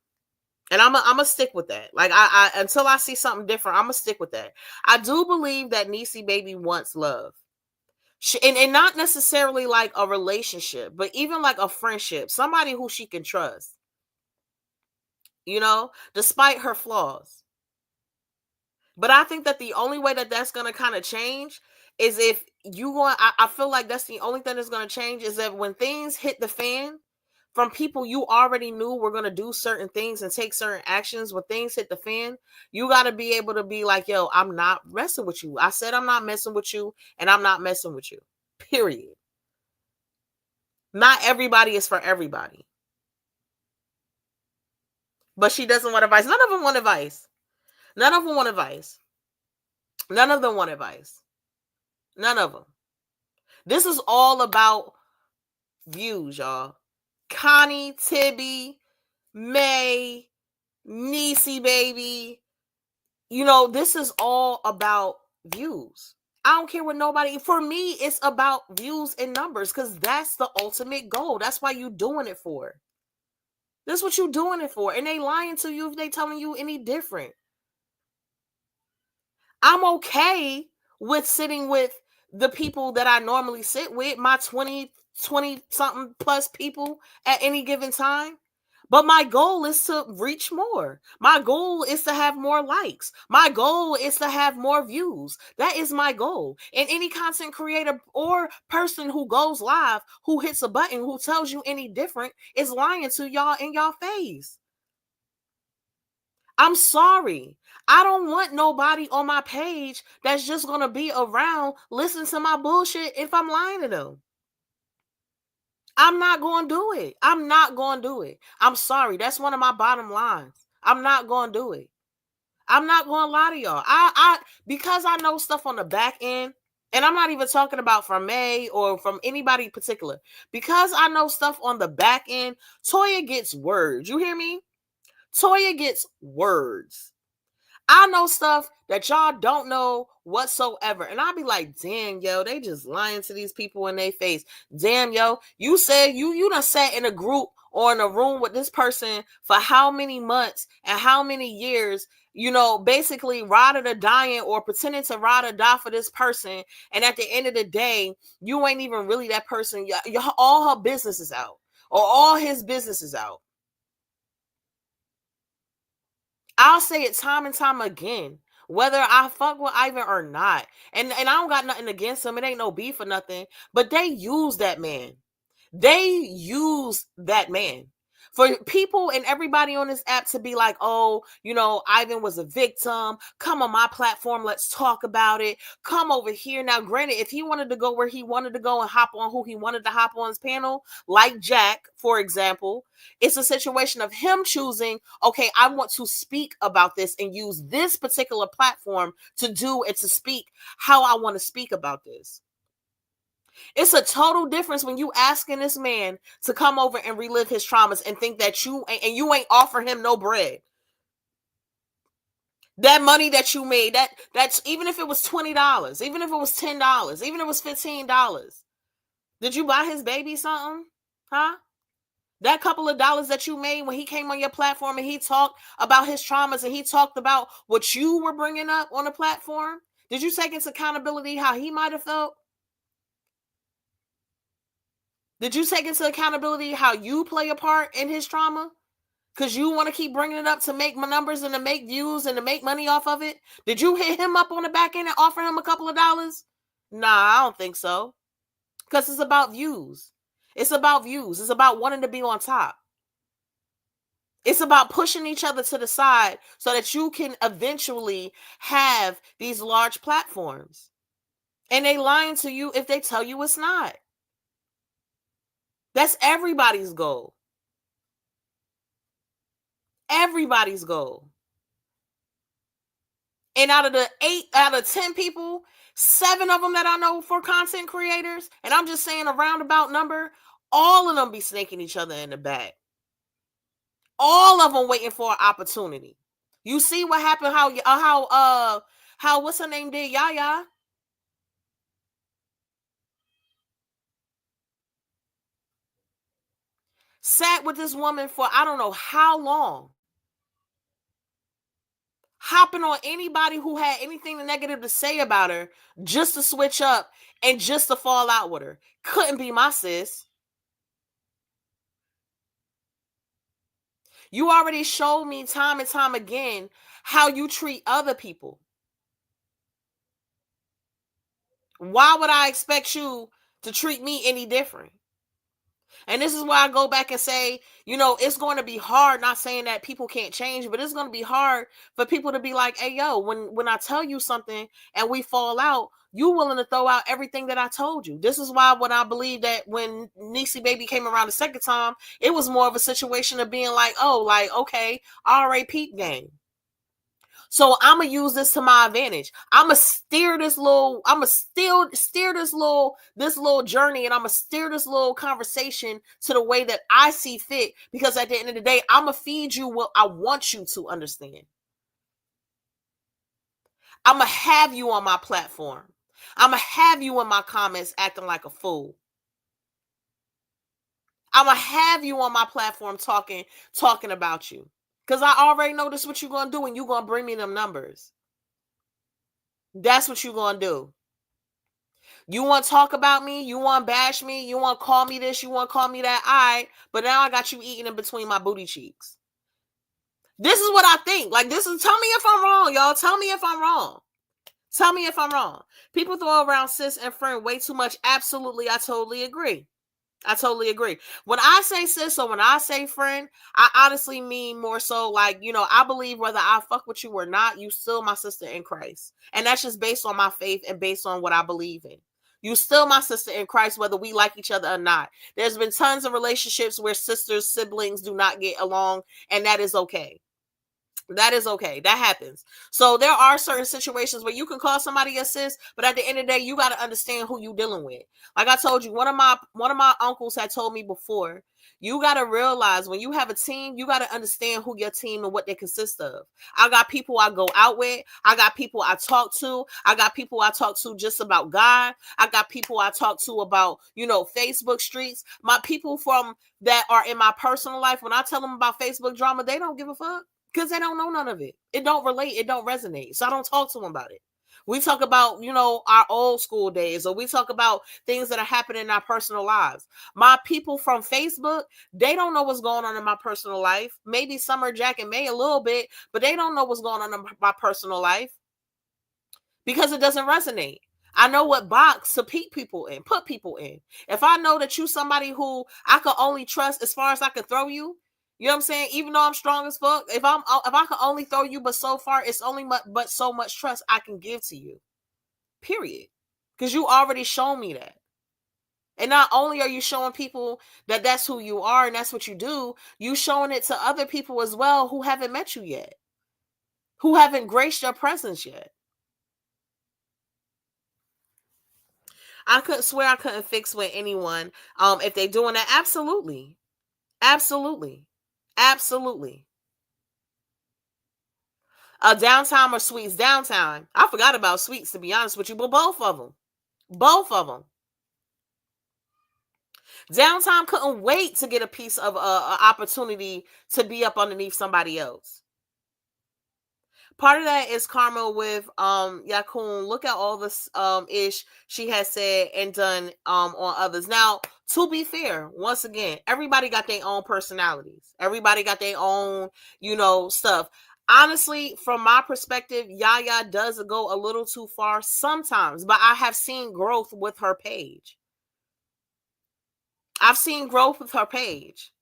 And I'm gonna stick with that. Like I until I see something different, I'm gonna stick with that. I do believe that Niecy Baby wants love. And not necessarily like a relationship, but even like a friendship, somebody who she can trust, despite her flaws. But I think that the only way that that's going to kind of change is if you want, I feel like that's the only thing that's going to change is that when things hit the fan from people you already knew were going to do certain things and take certain actions, when things hit the fan, you got to be able to be like, yo, I'm not messing with you. I said I'm not messing with you, and I'm not messing with you. Period. Not everybody is for everybody. But she doesn't want advice. None of them want advice. None of them want advice. None of them want advice. None of them. This is all about views, y'all. Connie, Tibby, May, Niecy Baby. This is all about views. I don't care what nobody. For me, it's about views and numbers because that's the ultimate goal. That's why you doing it for. That's what you doing it for. And they lying to you if they telling you any different. I'm okay with sitting with the people that I normally sit with, my 20 something plus people at any given time. But my goal is to reach more. My goal is to have more likes. My goal is to have more views. That is my goal. And any content creator or person who goes live, who hits a button, who tells you any different, is lying to y'all in y'all face. I'm sorry. I don't want nobody on my page that's just going to be around listening to my bullshit if I'm lying to them. I'm not going to do it. I'm not going to do it. I'm sorry. That's one of my bottom lines. I'm not going to do it. I'm not going to lie to y'all. Because I know stuff on the back end, and I'm not even talking about from May or from anybody particular. Because I know stuff on the back end, Toya gets words. You hear me? Toya gets words. I know stuff that y'all don't know whatsoever. And I'll be like, damn, yo, they just lying to these people in their face. Damn, yo, you said you done sat in a group or in a room with this person for how many months and how many years, basically ride or dying or pretending to ride or die for this person. And at the end of the day, you ain't even really that person. All her business is out or all his business is out. I'll say it time and time again, whether I fuck with Ivan or not. And I don't got nothing against him. It ain't no beef or nothing. But they use that man. They use that man. For people and everybody on this app to be like, oh, Ivan was a victim. Come on my platform. Let's talk about it. Come over here. Now, granted, if he wanted to go where he wanted to go and hop on who he wanted to hop on his panel, like Jack, for example, it's a situation of him choosing, okay, I want to speak about this and use this particular platform to do and to speak how I want to speak about this. It's a total difference when you asking this man to come over and relive his traumas and think that you ain't offer him no bread. That money that you made, that's even if it was $20, even if it was $10, even if it was $15. Did you buy his baby something? Huh? That couple of dollars that you made when he came on your platform and he talked about his traumas and he talked about what you were bringing up on the platform, did you take into accountability how he might have felt? Did you take into accountability how you play a part in his trauma? Because you want to keep bringing it up to make my numbers and to make views and to make money off of it? Did you hit him up on the back end and offer him a couple of dollars? Nah, I don't think so. Because it's about views. It's about views. It's about wanting to be on top. It's about pushing each other to the side so that you can eventually have these large platforms. And they lying to you if they tell you it's not. That's everybody's goal. Everybody's goal. And out of 10 people, 7 of them that I know for content creators, and I'm just saying a roundabout number, All of them be snaking each other in the back. All of them waiting for an opportunity. You see what happened? How what's her name did Yaya sat with this woman for I don't know how long, hopping on anybody who had anything negative to say about her just to switch up and just to fall out with her. Couldn't be my sis. You already showed me time and time again how you treat other people. Why would I expect you to treat me any different? And this is why I go back and say, it's going to be hard, not saying that people can't change, but it's going to be hard for people to be like, hey, yo, when I tell you something and we fall out, you willing to throw out everything that I told you. This is why when I believe that when Niecy Baby came around the second time, it was more of a situation of being like, oh, like, okay, all right, peep game. So I'm gonna use this to my advantage. I'm gonna steer this little. I'm gonna still steer this little journey, and I'm gonna steer this little conversation to the way that I see fit. Because at the end of the day, I'm gonna feed you what I want you to understand. I'm gonna have you on my platform. I'm gonna have you in my comments acting like a fool. I'm gonna have you on my platform talking about you. Because I already know this is what you're gonna do, and you're gonna bring me them numbers. That's what you're gonna do. You want to talk about me? You want to bash me? You want to call me this? You want to call me that? All right. But now I got you eating in between my booty cheeks. This is what I think. Like, tell me if I'm wrong, y'all. Tell me if I'm wrong. Tell me if I'm wrong. People throw around sis and friend way too much. Absolutely. I totally agree. When I say sis or when I say friend, I honestly mean more so like, I believe whether I fuck with you or not, you still my sister in Christ. And that's just based on my faith and based on what I believe in. You still my sister in Christ, whether we like each other or not. There's been tons of relationships where sisters, siblings do not get along, and that is okay. That is okay. That happens. So there are certain situations where you can call somebody a sis, but at the end of the day, you got to understand who you dealing with. Like I told you, one of my uncles had told me before, you got to realize when you have a team, you got to understand who your team and what they consist of. I got people I go out with. I got people I talk to. I got people I talk to just about God. I got people I talk to about, Facebook streets. My people from that are in my personal life, when I tell them about Facebook drama, they don't give a fuck. Because they don't know none of it. It don't relate. It don't resonate. So I don't talk to them about it. We talk about, our old school days, or we talk about things that are happening in our personal lives. My people from Facebook, they don't know what's going on in my personal life. Maybe Summer, Jack, and May a little bit, but they don't know what's going on in my personal life because it doesn't resonate. I know what box to put people in. If I know that you somebody who I could only trust as far as I could throw you, you know what I'm saying? Even though I'm strong as fuck, if I can only throw you, but so far it's only but so much trust I can give to you. Period. Because you already shown me that. And not only are you showing people that that's who you are and that's what you do, you showing it to other people as well who haven't met you yet, who haven't graced your presence yet. I couldn't swear I couldn't fix with anyone. If they doing that, absolutely. Absolutely. Absolutely. Downtime or Sweets? Downtime. I forgot about Sweets, to be honest with you, but both of them. Both of them. Downtime couldn't wait to get a piece of a opportunity to be up underneath somebody else. Part of that is karma with Yakun. Look at all this ish she has said and done on others. Now, to be fair, once again, everybody got their own personalities. Everybody got their own, stuff. Honestly, from my perspective, Yaya does go a little too far sometimes, but I have seen growth with her page. I've seen growth with her page.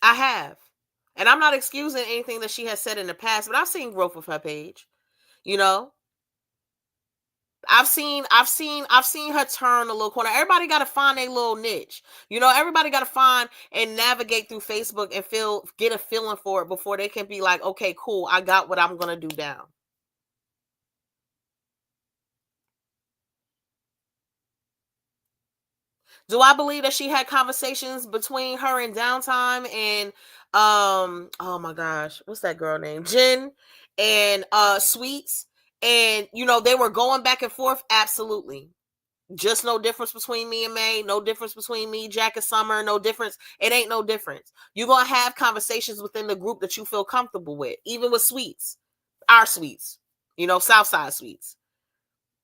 I have. And I'm not excusing anything that she has said in the past, but I've seen growth with her page. You know, I've seen her turn a little corner. Everybody got to find a little niche. Everybody got to find and navigate through Facebook and get a feeling for it before they can be like, okay, cool, I got what I'm gonna do down. Do I believe that she had conversations between her and Downtime and oh my gosh, what's that girl name? Jen and Sweets, and they were going back and forth? Absolutely. Just no difference between me and May, no difference between me, Jack, and Summer, no difference. It ain't no difference. You're gonna have conversations within the group that you feel comfortable with, even with Sweets, our Sweets, Southside Sweets.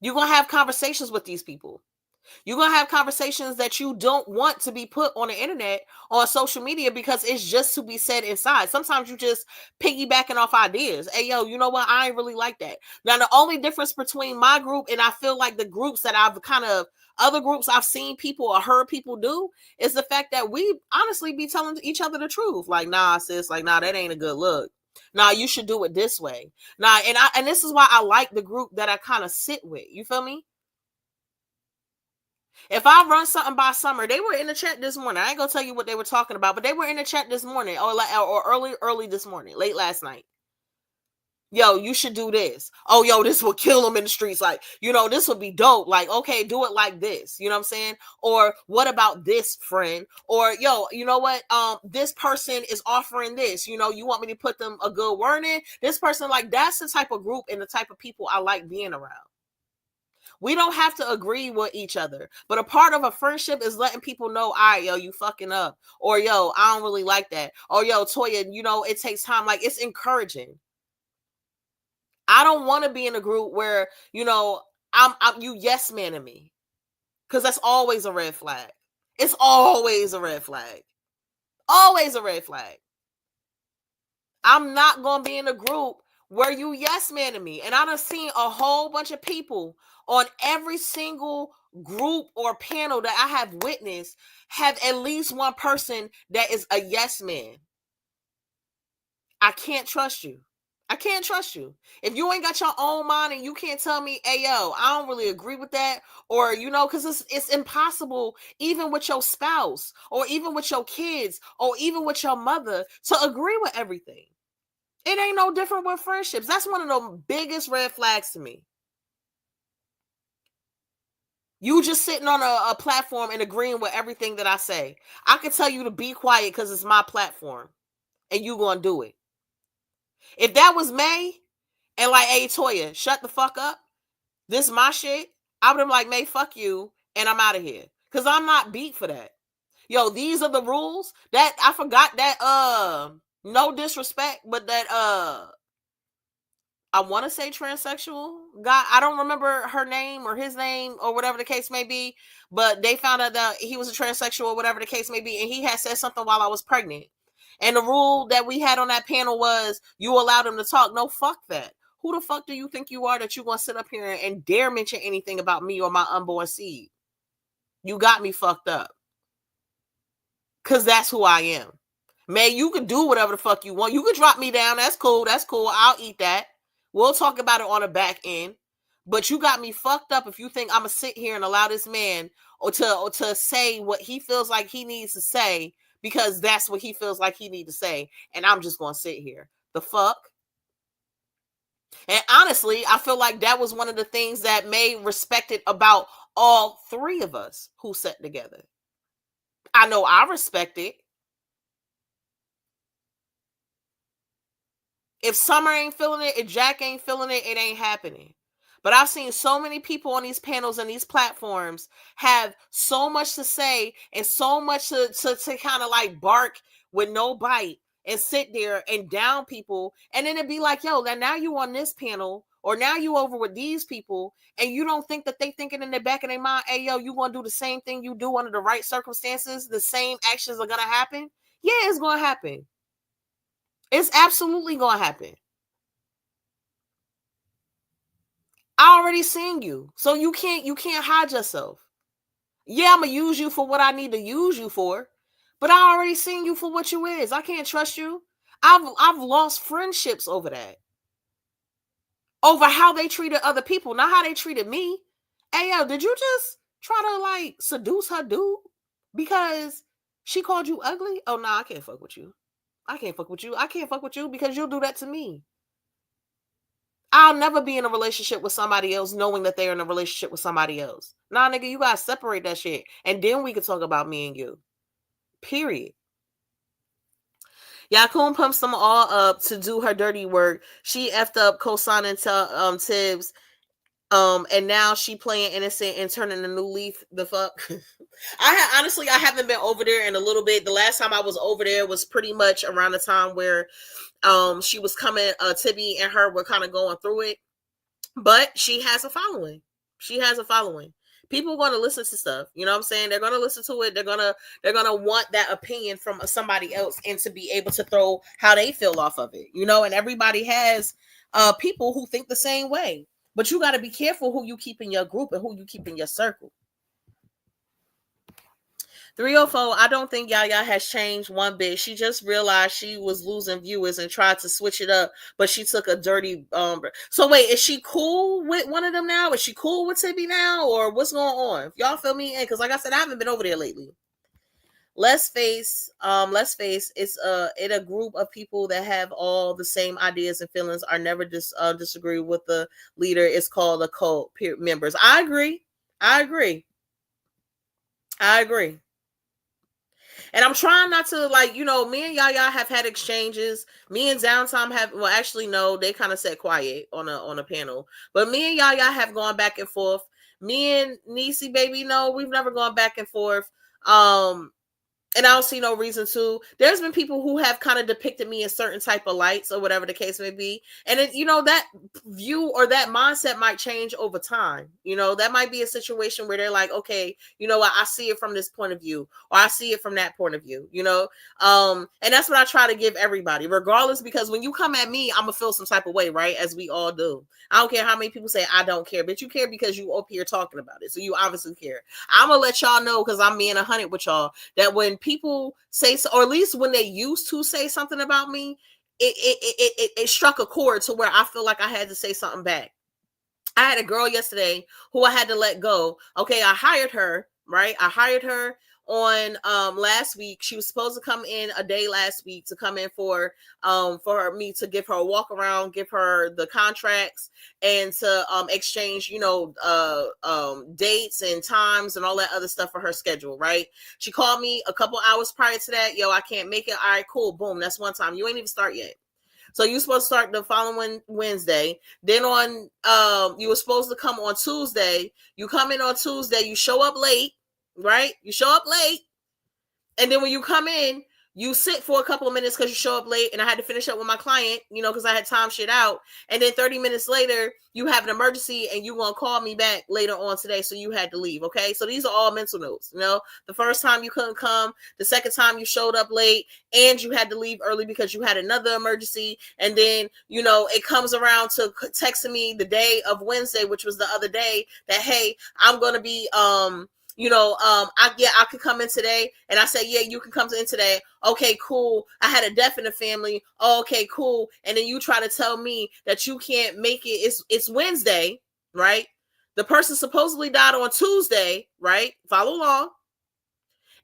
You're gonna have conversations with these people. You're going to have conversations that you don't want to be put on the internet, on social media, because it's just to be said inside. Sometimes you just piggybacking off ideas. Hey, yo, you know what? I ain't really like that. Now, the only difference between my group and I feel like the groups that other groups I've seen people or heard people do, is the fact that we honestly be telling each other the truth. Like, nah, sis, like, nah, that ain't a good look. Nah, you should do it this way. Nah, and this is why I like the group that I kind of sit with. You feel me? If I run something by Summer, they were in the chat this morning. I ain't gonna tell you what they were talking about, but they were in the chat this morning, or early this morning, late last night. Yo, you should do this. Oh, yo, this will kill them in the streets. Like, this would be dope. Like, okay, do it like this. You know what I'm saying? Or what about this friend? Or, yo, you know what? This person is offering this. You want me to put them a good word in? This person, like, that's the type of group and the type of people I like being around. We don't have to agree with each other, but a part of a friendship is letting people know, all right, yo, you fucking up, or yo, I don't really like that, or yo, Toya, it takes time. Like, it's encouraging. I don't want to be in a group where I'm you yes man to me, because that's always a red flag. It's always a red flag. Always a red flag. I'm not gonna be in a group where you yes man to me. And I done seen a whole bunch of people on every single group or panel that I have witnessed have at least one person that is a yes man. I can't trust you. I can't trust you. If you ain't got your own mind and you can't tell me, hey, yo, I don't really agree with that, or, because it's impossible, even with your spouse, or even with your kids, or even with your mother, to agree with everything. It ain't no different with friendships. That's one of the biggest red flags to me. You just sitting on a platform and agreeing with everything that I say. I can tell you to be quiet because it's my platform, and you gonna do it. If that was May and like, hey, Toya, shut the fuck up, this is my shit, I would have been like, May, fuck you, and I'm out of here. Because I'm not beat for that. Yo, these are the rules. That I forgot that no disrespect, but that I want to say transsexual guy. I don't remember her name or his name or whatever the case may be, but they found out that he was a transsexual or whatever the case may be, and he had said something while I was pregnant. And the rule that we had on that panel was you allowed him to talk. No, fuck that. Who the fuck do you think you are that you want to sit up here and dare mention anything about me or my unborn seed? You got me fucked up. Because that's who I am. Man, you can do whatever the fuck you want. You can drop me down. That's cool. That's cool. I'll eat that. We'll talk about it on the back end. But you got me fucked up if you think I'm going to sit here and allow this man or to say what he feels like he needs to say because that's what he feels like he needs to say. And I'm just going to sit here. The fuck? And honestly, I feel like that was one of the things that May respected about all three of us who sat together. I know I respect it. If Summer ain't feeling it, if Jack ain't feeling it, it ain't happening. But I've seen so many people on these panels and these platforms have so much to say and so much to kind of like bark with no bite and sit there and down people. And then it'd be like, yo, now you on this panel or now you over with these people and you don't think that they thinking in the back of their mind, hey, yo, you want to do the same thing you do under the right circumstances? The same actions are going to happen? Yeah, it's going to happen. It's absolutely going to happen. I already seen you. So you can't hide yourself. Yeah, I'm gonna use you for what I need to use you for, but I already seen you for what you is. I can't trust you. I've lost friendships over that. Over how they treated other people, not how they treated me. Hey, yo, did you just try to like seduce her dude because she called you ugly? Oh, no, I can't fuck with you. I can't fuck with you. I can't fuck with you because you'll do that to me. I'll never be in a relationship with somebody else knowing that they're in a relationship with somebody else. Nah, nigga, you gotta separate that shit. And then we can talk about me and you. Period. Yakun pumps them all up to do her dirty work. She effed up co-signing to Tibbs. And now she playing innocent and turning a new leaf. The fuck. I haven't been over there in a little bit. The last time I was over there was pretty much around the time where she was coming, Tibby and her were kind of going through it. But she has a following. She has a following. People want to listen to stuff. You know what I'm saying? They're going to listen to it. They're gonna want that opinion from somebody else and to be able to throw how they feel off of it. You know, and everybody has people who think the same way. But you got to be careful who you keep in your group and who you keep in your circle. 304, I don't think Yaya has changed one bit. She just realized she was losing viewers and tried to switch it up, but she took a dirty So wait, is she cool with one of them now? Is she cool with Tibby now? Or what's going on? Y'all fill me in, because like I said, I haven't been over there lately. Let's face, it's a group of people that have all the same ideas and feelings, are never disagree with the leader. It's called a cult members. I agree. And I'm trying not to, like, you know, me and Yaya have had exchanges. Me and Downtime have, well, actually, no, they kind of sat quiet on a panel. But me and Yaya have gone back and forth. Me and Nisi, baby, no, we've never gone back and forth. And I don't see no reason to. There's been people who have kind of depicted me in certain type of lights or whatever the case may be. And it, you know, that view or that mindset might change over time. You know, that might be a situation where they're like, okay, you know what, I see it from this point of view, or I see it from that point of view, you know? And that's what I try to give everybody, regardless, because when you come at me, I'm gonna feel some type of way, right? As we all do. I don't care how many people say I don't care, but you care because you up here talking about it. So you obviously care. I'm gonna let y'all know, because I'm being 100 with y'all, that when people say so, or at least when they used to say something about me, it struck a chord to where I feel like I had to say something back. I had a girl yesterday who I had to let go. Okay, I hired her, right? I hired her on last week. She was supposed to come in a day last week to come in for me to give her a walk around, give her the contracts, and to exchange, you know, dates and times and all that other stuff for her schedule, right? She called me a couple hours prior to that. Yo, I can't make it. All right, cool. Boom. That's one time. You ain't even start yet. So you supposed to start the following Wednesday. Then on you were supposed to come on Tuesday. You come in on Tuesday, you show up late, right? You show up late. And then when you come in, you sit for a couple of minutes because you show up late, and I had to finish up with my client, you know, because I had time shit out. And then 30 minutes later, you have an emergency and you want to call me back later on today, so you had to leave, okay? So these are all mental notes, you know? The first time you couldn't come, the second time you showed up late, and you had to leave early because you had another emergency. And then, you know, it comes around to texting me the day of Wednesday, which was the other day, that, hey, I'm going to be, I could come in today. And I said, yeah, you can come in today. Okay, cool. I had a death in the family. Oh, okay, cool. And then you try to tell me that you can't make it. It's Wednesday, right? The person supposedly died on Tuesday, right? Follow along.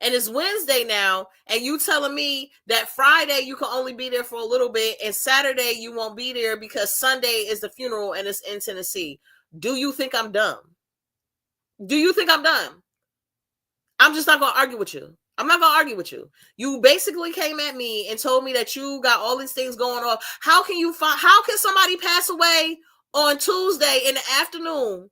And it's Wednesday now, and you telling me that Friday you can only be there for a little bit, and Saturday you won't be there because Sunday is the funeral and it's in Tennessee. Do you think I'm dumb? Do you think I'm dumb? I'm just not going to argue with you. I'm not going to argue with you. You basically came at me and told me that you got all these things going on. How can somebody pass away on Tuesday in the afternoon,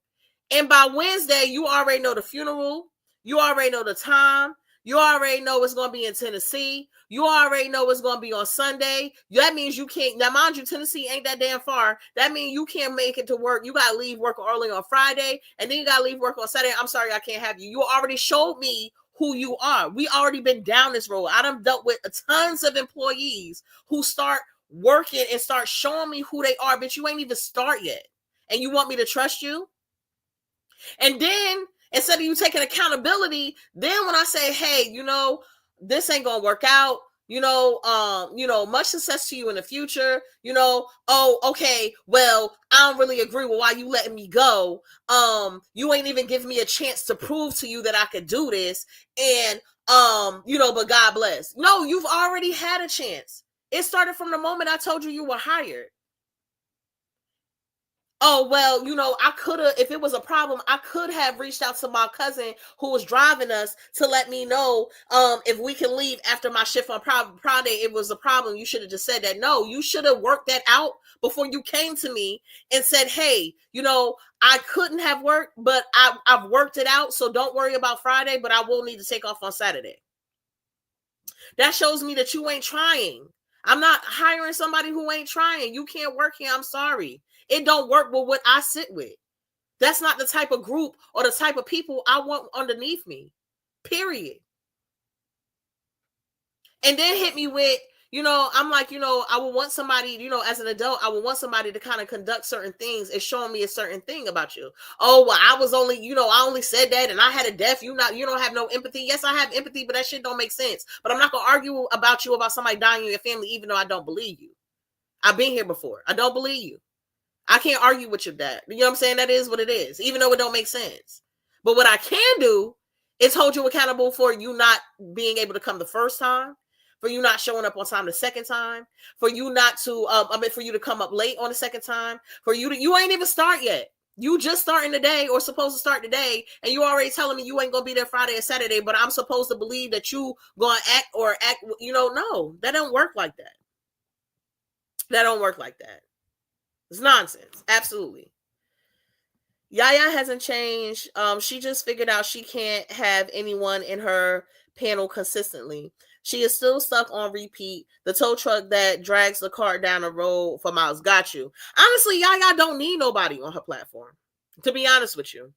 and by Wednesday you already know the funeral, you already know the time, you already know it's going to be in Tennessee, you already know it's going to be on Sunday. That means you can't. Now, mind you, Tennessee ain't that damn far. That means you can't make it to work. You got to leave work early on Friday, and then you got to leave work on Saturday. I'm sorry, I can't have you. You already showed me who you are. We already been down this road. I done dealt with tons of employees who start working and start showing me who they are, but you ain't even start yet. And you want me to trust you? And then instead of you taking accountability, then when I say, hey, you know, this ain't gonna work out, much success to you in the future, oh, okay, well, I don't really agree with why you letting me go. You ain't even giving me a chance to prove to you that I could do this. And but God bless. No, you've already had a chance. It started from the moment I told you you were hired. Oh, well, I could have, if it was a problem, I could have reached out to my cousin who was driving us to let me know if we can leave after my shift on Friday. It was a problem. You should have just said that. No, you should have worked that out before you came to me and said, hey, I couldn't have worked, but I've worked it out. So don't worry about Friday, but I will need to take off on Saturday. That shows me that you ain't trying. I'm not hiring somebody who ain't trying. You can't work here. I'm sorry. It don't work with what I sit with. That's not the type of group or the type of people I want underneath me. Period. And then hit me with, I'm like, I would want somebody, as an adult, I would want somebody to kind of conduct certain things and showing me a certain thing about you. Oh, well, I was only, I only said that and I had a deaf. You don't have no empathy. Yes, I have empathy, but that shit don't make sense. But I'm not going to argue about you about somebody dying in your family, even though I don't believe you. I've been here before. I don't believe you. I can't argue with your dad. You know what I'm saying? That is what it is, even though it don't make sense. But what I can do is hold you accountable for you not being able to come the first time, for you not showing up on time the second time, for you not to, for you to come up late on the second time, for you ain't even start yet. You just starting today or supposed to start today, and you already telling me you ain't gonna be there Friday or Saturday, but I'm supposed to believe that you gonna act, no, that don't work like that. That don't work like that. It's nonsense. Absolutely. Yaya hasn't changed. She just figured out she can't have anyone in her panel consistently. She is still stuck on repeat. The tow truck that drags the cart down the road for miles. Got you. Honestly, Yaya don't need nobody on her platform. To be honest with you.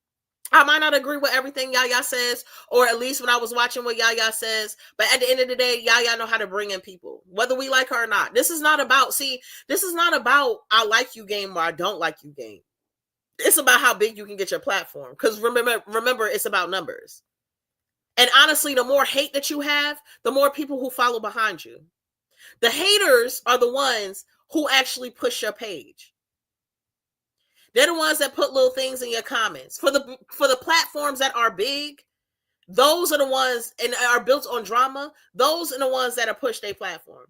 I might not agree with everything Yaya says, or at least when I was watching what Yaya says, but at the end of the day, Yaya know how to bring in people, whether we like her or not. This is not about I like you game or I don't like you game. It's about how big you can get your platform. Because remember, it's about numbers. And honestly, the more hate that you have, the more people who follow behind you. The haters are the ones who actually push your page. They're the ones that put little things in your comments. For the platforms that are big, those are the ones and are built on drama. Those are the ones that are push their platform.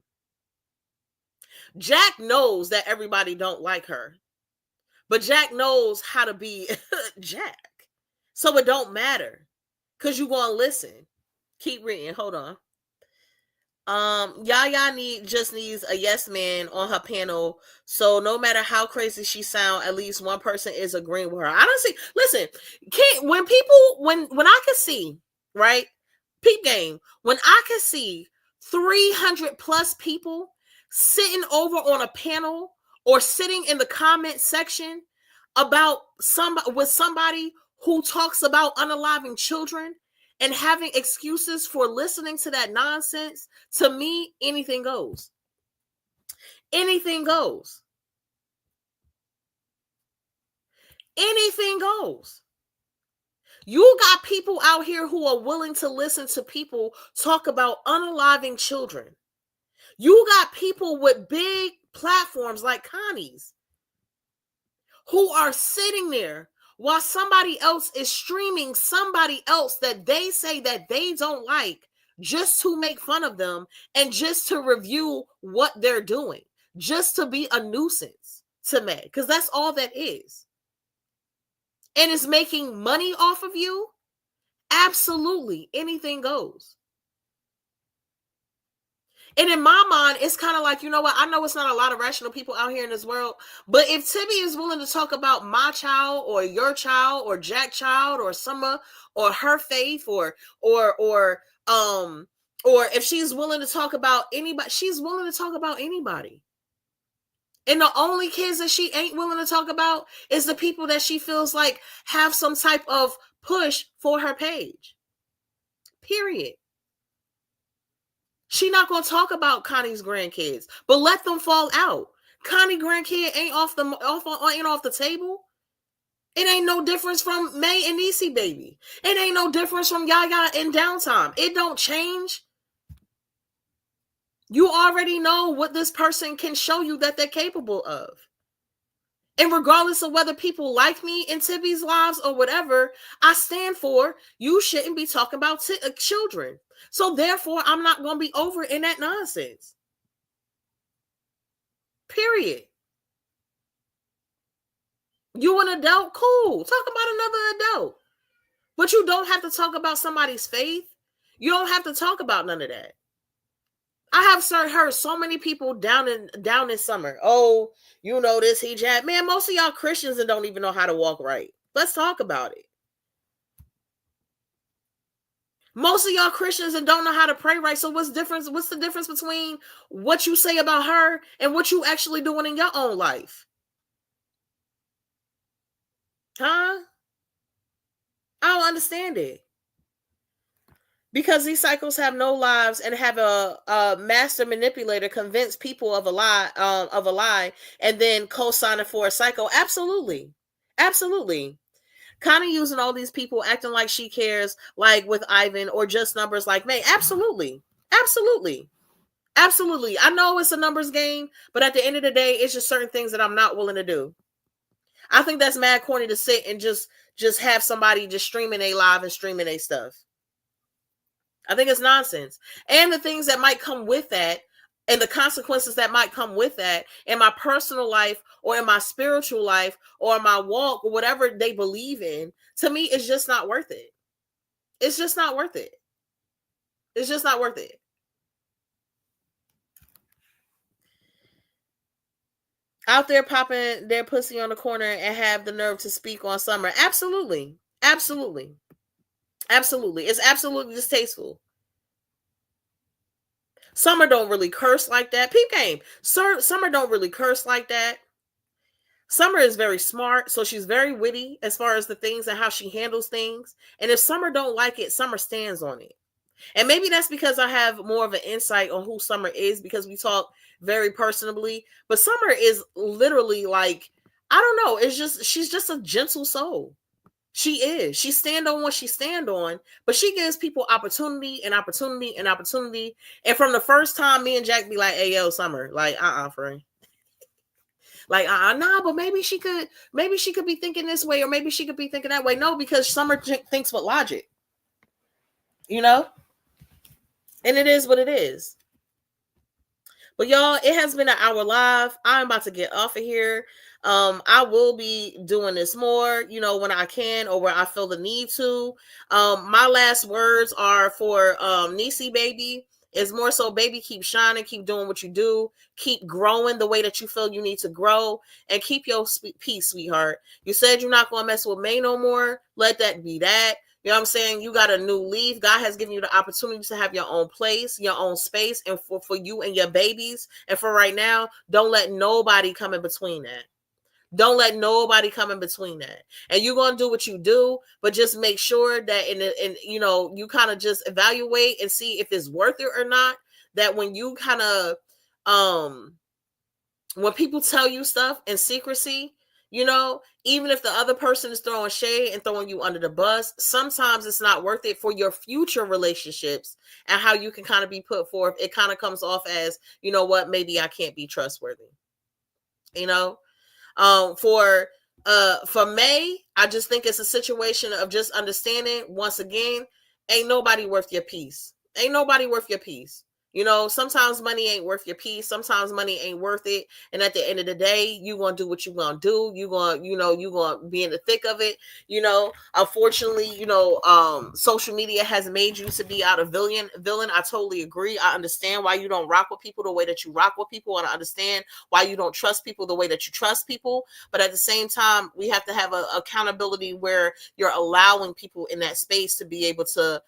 Jack knows that everybody don't like her, but Jack knows how to be Jack. So it don't matter because you're going to listen. Keep reading. Hold on. Yaya just needs a yes man on her panel. So no matter how crazy she sound, at least one person is agreeing with her. Honestly, listen, when I can see, right? Peep game. When I can see 300 plus people sitting over on a panel or sitting in the comment section about somebody who talks about unaliving children and having excuses for listening to that nonsense, to me, anything goes. Anything goes. Anything goes. You got people out here who are willing to listen to people talk about unaliving children. You got people with big platforms like Connie's who are sitting there while somebody else is streaming somebody else that they say that they don't like, just to make fun of them and just to review what they're doing, just to be a nuisance to me, because that's all that is. And it's making money off of you. Absolutely, anything goes. And in my mind, it's kind of like, you know what? I know it's not a lot of rational people out here in this world, but if Tibby is willing to talk about my child or your child or Jack child or Summer or her faith or if she's willing to talk about anybody, she's willing to talk about anybody. And the only kids that she ain't willing to talk about is the people that she feels like have some type of push for her page. Period. She not gonna talk about Connie's grandkids, but let them fall out. Connie grandkid ain't off the table. It ain't no difference from May and Niecy baby. It ain't no difference from Yaya and Downtime. It don't change. You already know what this person can show you that they're capable of. And regardless of whether people like me in Tibby's lives or whatever, I stand for you shouldn't be talking about children. So therefore, I'm not going to be over in that nonsense. Period. You an adult, cool. Talk about another adult. But you don't have to talk about somebody's faith. You don't have to talk about none of that. I have heard so many people down in summer. Oh, you know this hijab. Man, most of y'all Christians and don't even know how to walk right. Let's talk about it. Most of y'all Christians and don't know how to pray right. So what's difference? What's the difference between what you say about her and what you actually doing in your own life? Huh? I don't understand it. Because these cycles have no lives and have a master manipulator convince people of a lie, and then co-sign it for a cycle. Absolutely, absolutely. Kind of using all these people acting like she cares, like with Ivan, or just numbers like May. Absolutely, absolutely, absolutely. I know it's a numbers game, but at the end of the day, it's just certain things that I'm not willing to do. I think that's mad corny to sit and just have somebody just streaming a live and streaming a stuff. I think it's nonsense. And the things that might come with that, and the consequences that might come with that in my personal life or in my spiritual life or my walk or whatever they believe in, to me, it's just not worth it. It's just not worth it. It's just not worth it. Out there popping their pussy on the corner and have the nerve to speak on Summer. Absolutely. Absolutely. Absolutely. It's absolutely distasteful. Summer don't really curse like that. Peep game. Summer don't really curse like that. Summer is very smart, so she's very witty as far as the things and how she handles things. And if Summer don't like it, Summer stands on it. And maybe that's because I have more of an insight on who Summer is because we talk very personally. But Summer is literally like, I don't know, it's just she's just a gentle soul. She is. She stand on what she stand on, but she gives people opportunity and opportunity and opportunity. And from the first time, me and Jack be like, "Hey, yo, Summer, like, friend, like, nah, but maybe she could be thinking this way, or maybe she could be thinking that way." No, because Summer thinks with logic, you know, and it is what it is. But y'all, it has been an hour live. I'm about to get off of here. I will be doing this more, you know, when I can or where I feel the need to. My last words are for Niecy baby. Is more so, baby, keep shining, keep doing what you do, keep growing the way that you feel you need to grow, and keep your peace, sweetheart. You said you're not going to mess with May no more. Let that be that. You know what I'm saying? You got a new leaf. God has given you the opportunity to have your own place, your own space, and for you and your babies. And for right now, don't let nobody come in between that. Don't let nobody come in between that. And you're going to do what you do, but just make sure that you know, you kind of just evaluate and see if it's worth it or not. That when you kind of when people tell you stuff in secrecy, you know, even if the other person is throwing shade and throwing you under the bus, sometimes it's not worth it for your future relationships and how you can kind of be put forth. It kind of comes off as, you know what, maybe I can't be trustworthy, you know. For May, I just think it's a situation of just understanding, once again, ain't nobody worth your peace. Ain't nobody worth your peace. You know, sometimes money ain't worth your peace. Sometimes money ain't worth it. And at the end of the day, you gonna do what you gonna do. You gonna be in the thick of it. You know, unfortunately, you know, social media has made you to be out of villain. I totally agree. I understand why you don't rock with people the way that you rock with people, and I understand why you don't trust people the way that you trust people. But at the same time, we have to have a accountability where you're allowing people in that space to be able to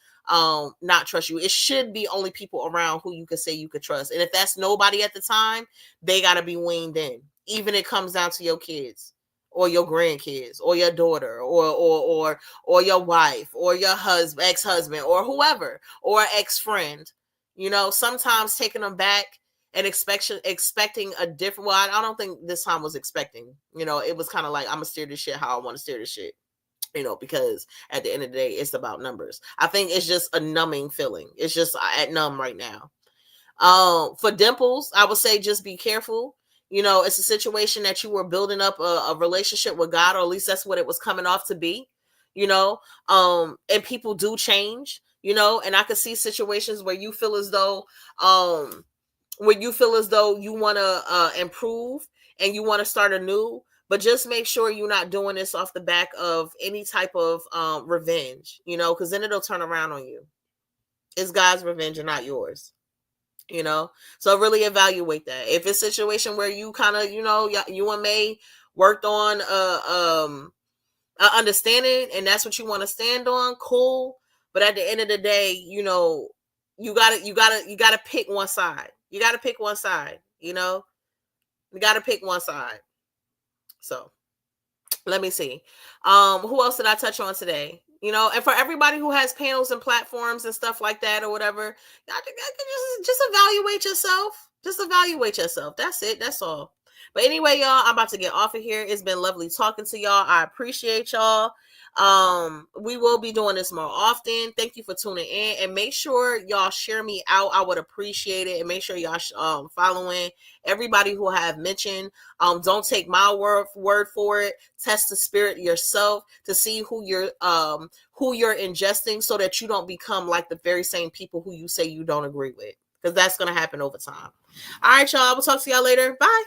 not trust you. It should be only people around who you could say you could trust. And if that's nobody at the time, they got to be weaned in. Even it comes down to your kids or your grandkids or your daughter or your wife or your husband, ex-husband, or whoever, or ex-friend. You know, sometimes taking them back and expecting a different, well, I don't think this time was expecting, you know, it was kind of like, I'm gonna steer this shit how I want to steer this shit. You know, because at the end of the day, it's about numbers. I think it's just a numbing feeling. It's just at numb right now. For Dimples, I would say just be careful. You know, it's a situation that you were building up a relationship with God, or at least that's what it was coming off to be. You know, and people do change. You know, and I could see situations where you feel as though, you want to improve and you want to start anew. But just make sure you're not doing this off the back of any type of revenge, because then it'll turn around on you. It's God's revenge and not yours. So really evaluate that. If it's a situation where you kind of, you and May worked on understanding, and that's what you want to stand on, cool. But at the end of the day, you gotta pick one side. You gotta pick one side. You gotta pick one side. So let me see. Who else did I touch on today? And for everybody who has panels and platforms and stuff like that or whatever, I can just evaluate yourself. Just evaluate yourself. That's it. That's all. But anyway, y'all, I'm about to get off of here. It's been lovely talking to y'all. I appreciate y'all. We will be doing this more often. Thank you for tuning in, and make sure y'all share me out. I would appreciate it. And make sure y'all following everybody who I have mentioned. Don't take my word for it. Test the spirit yourself to see who you're ingesting, so that you don't become like the very same people who you say you don't agree with, because that's going to happen over time. All right, y'all. We'll talk to y'all later. Bye.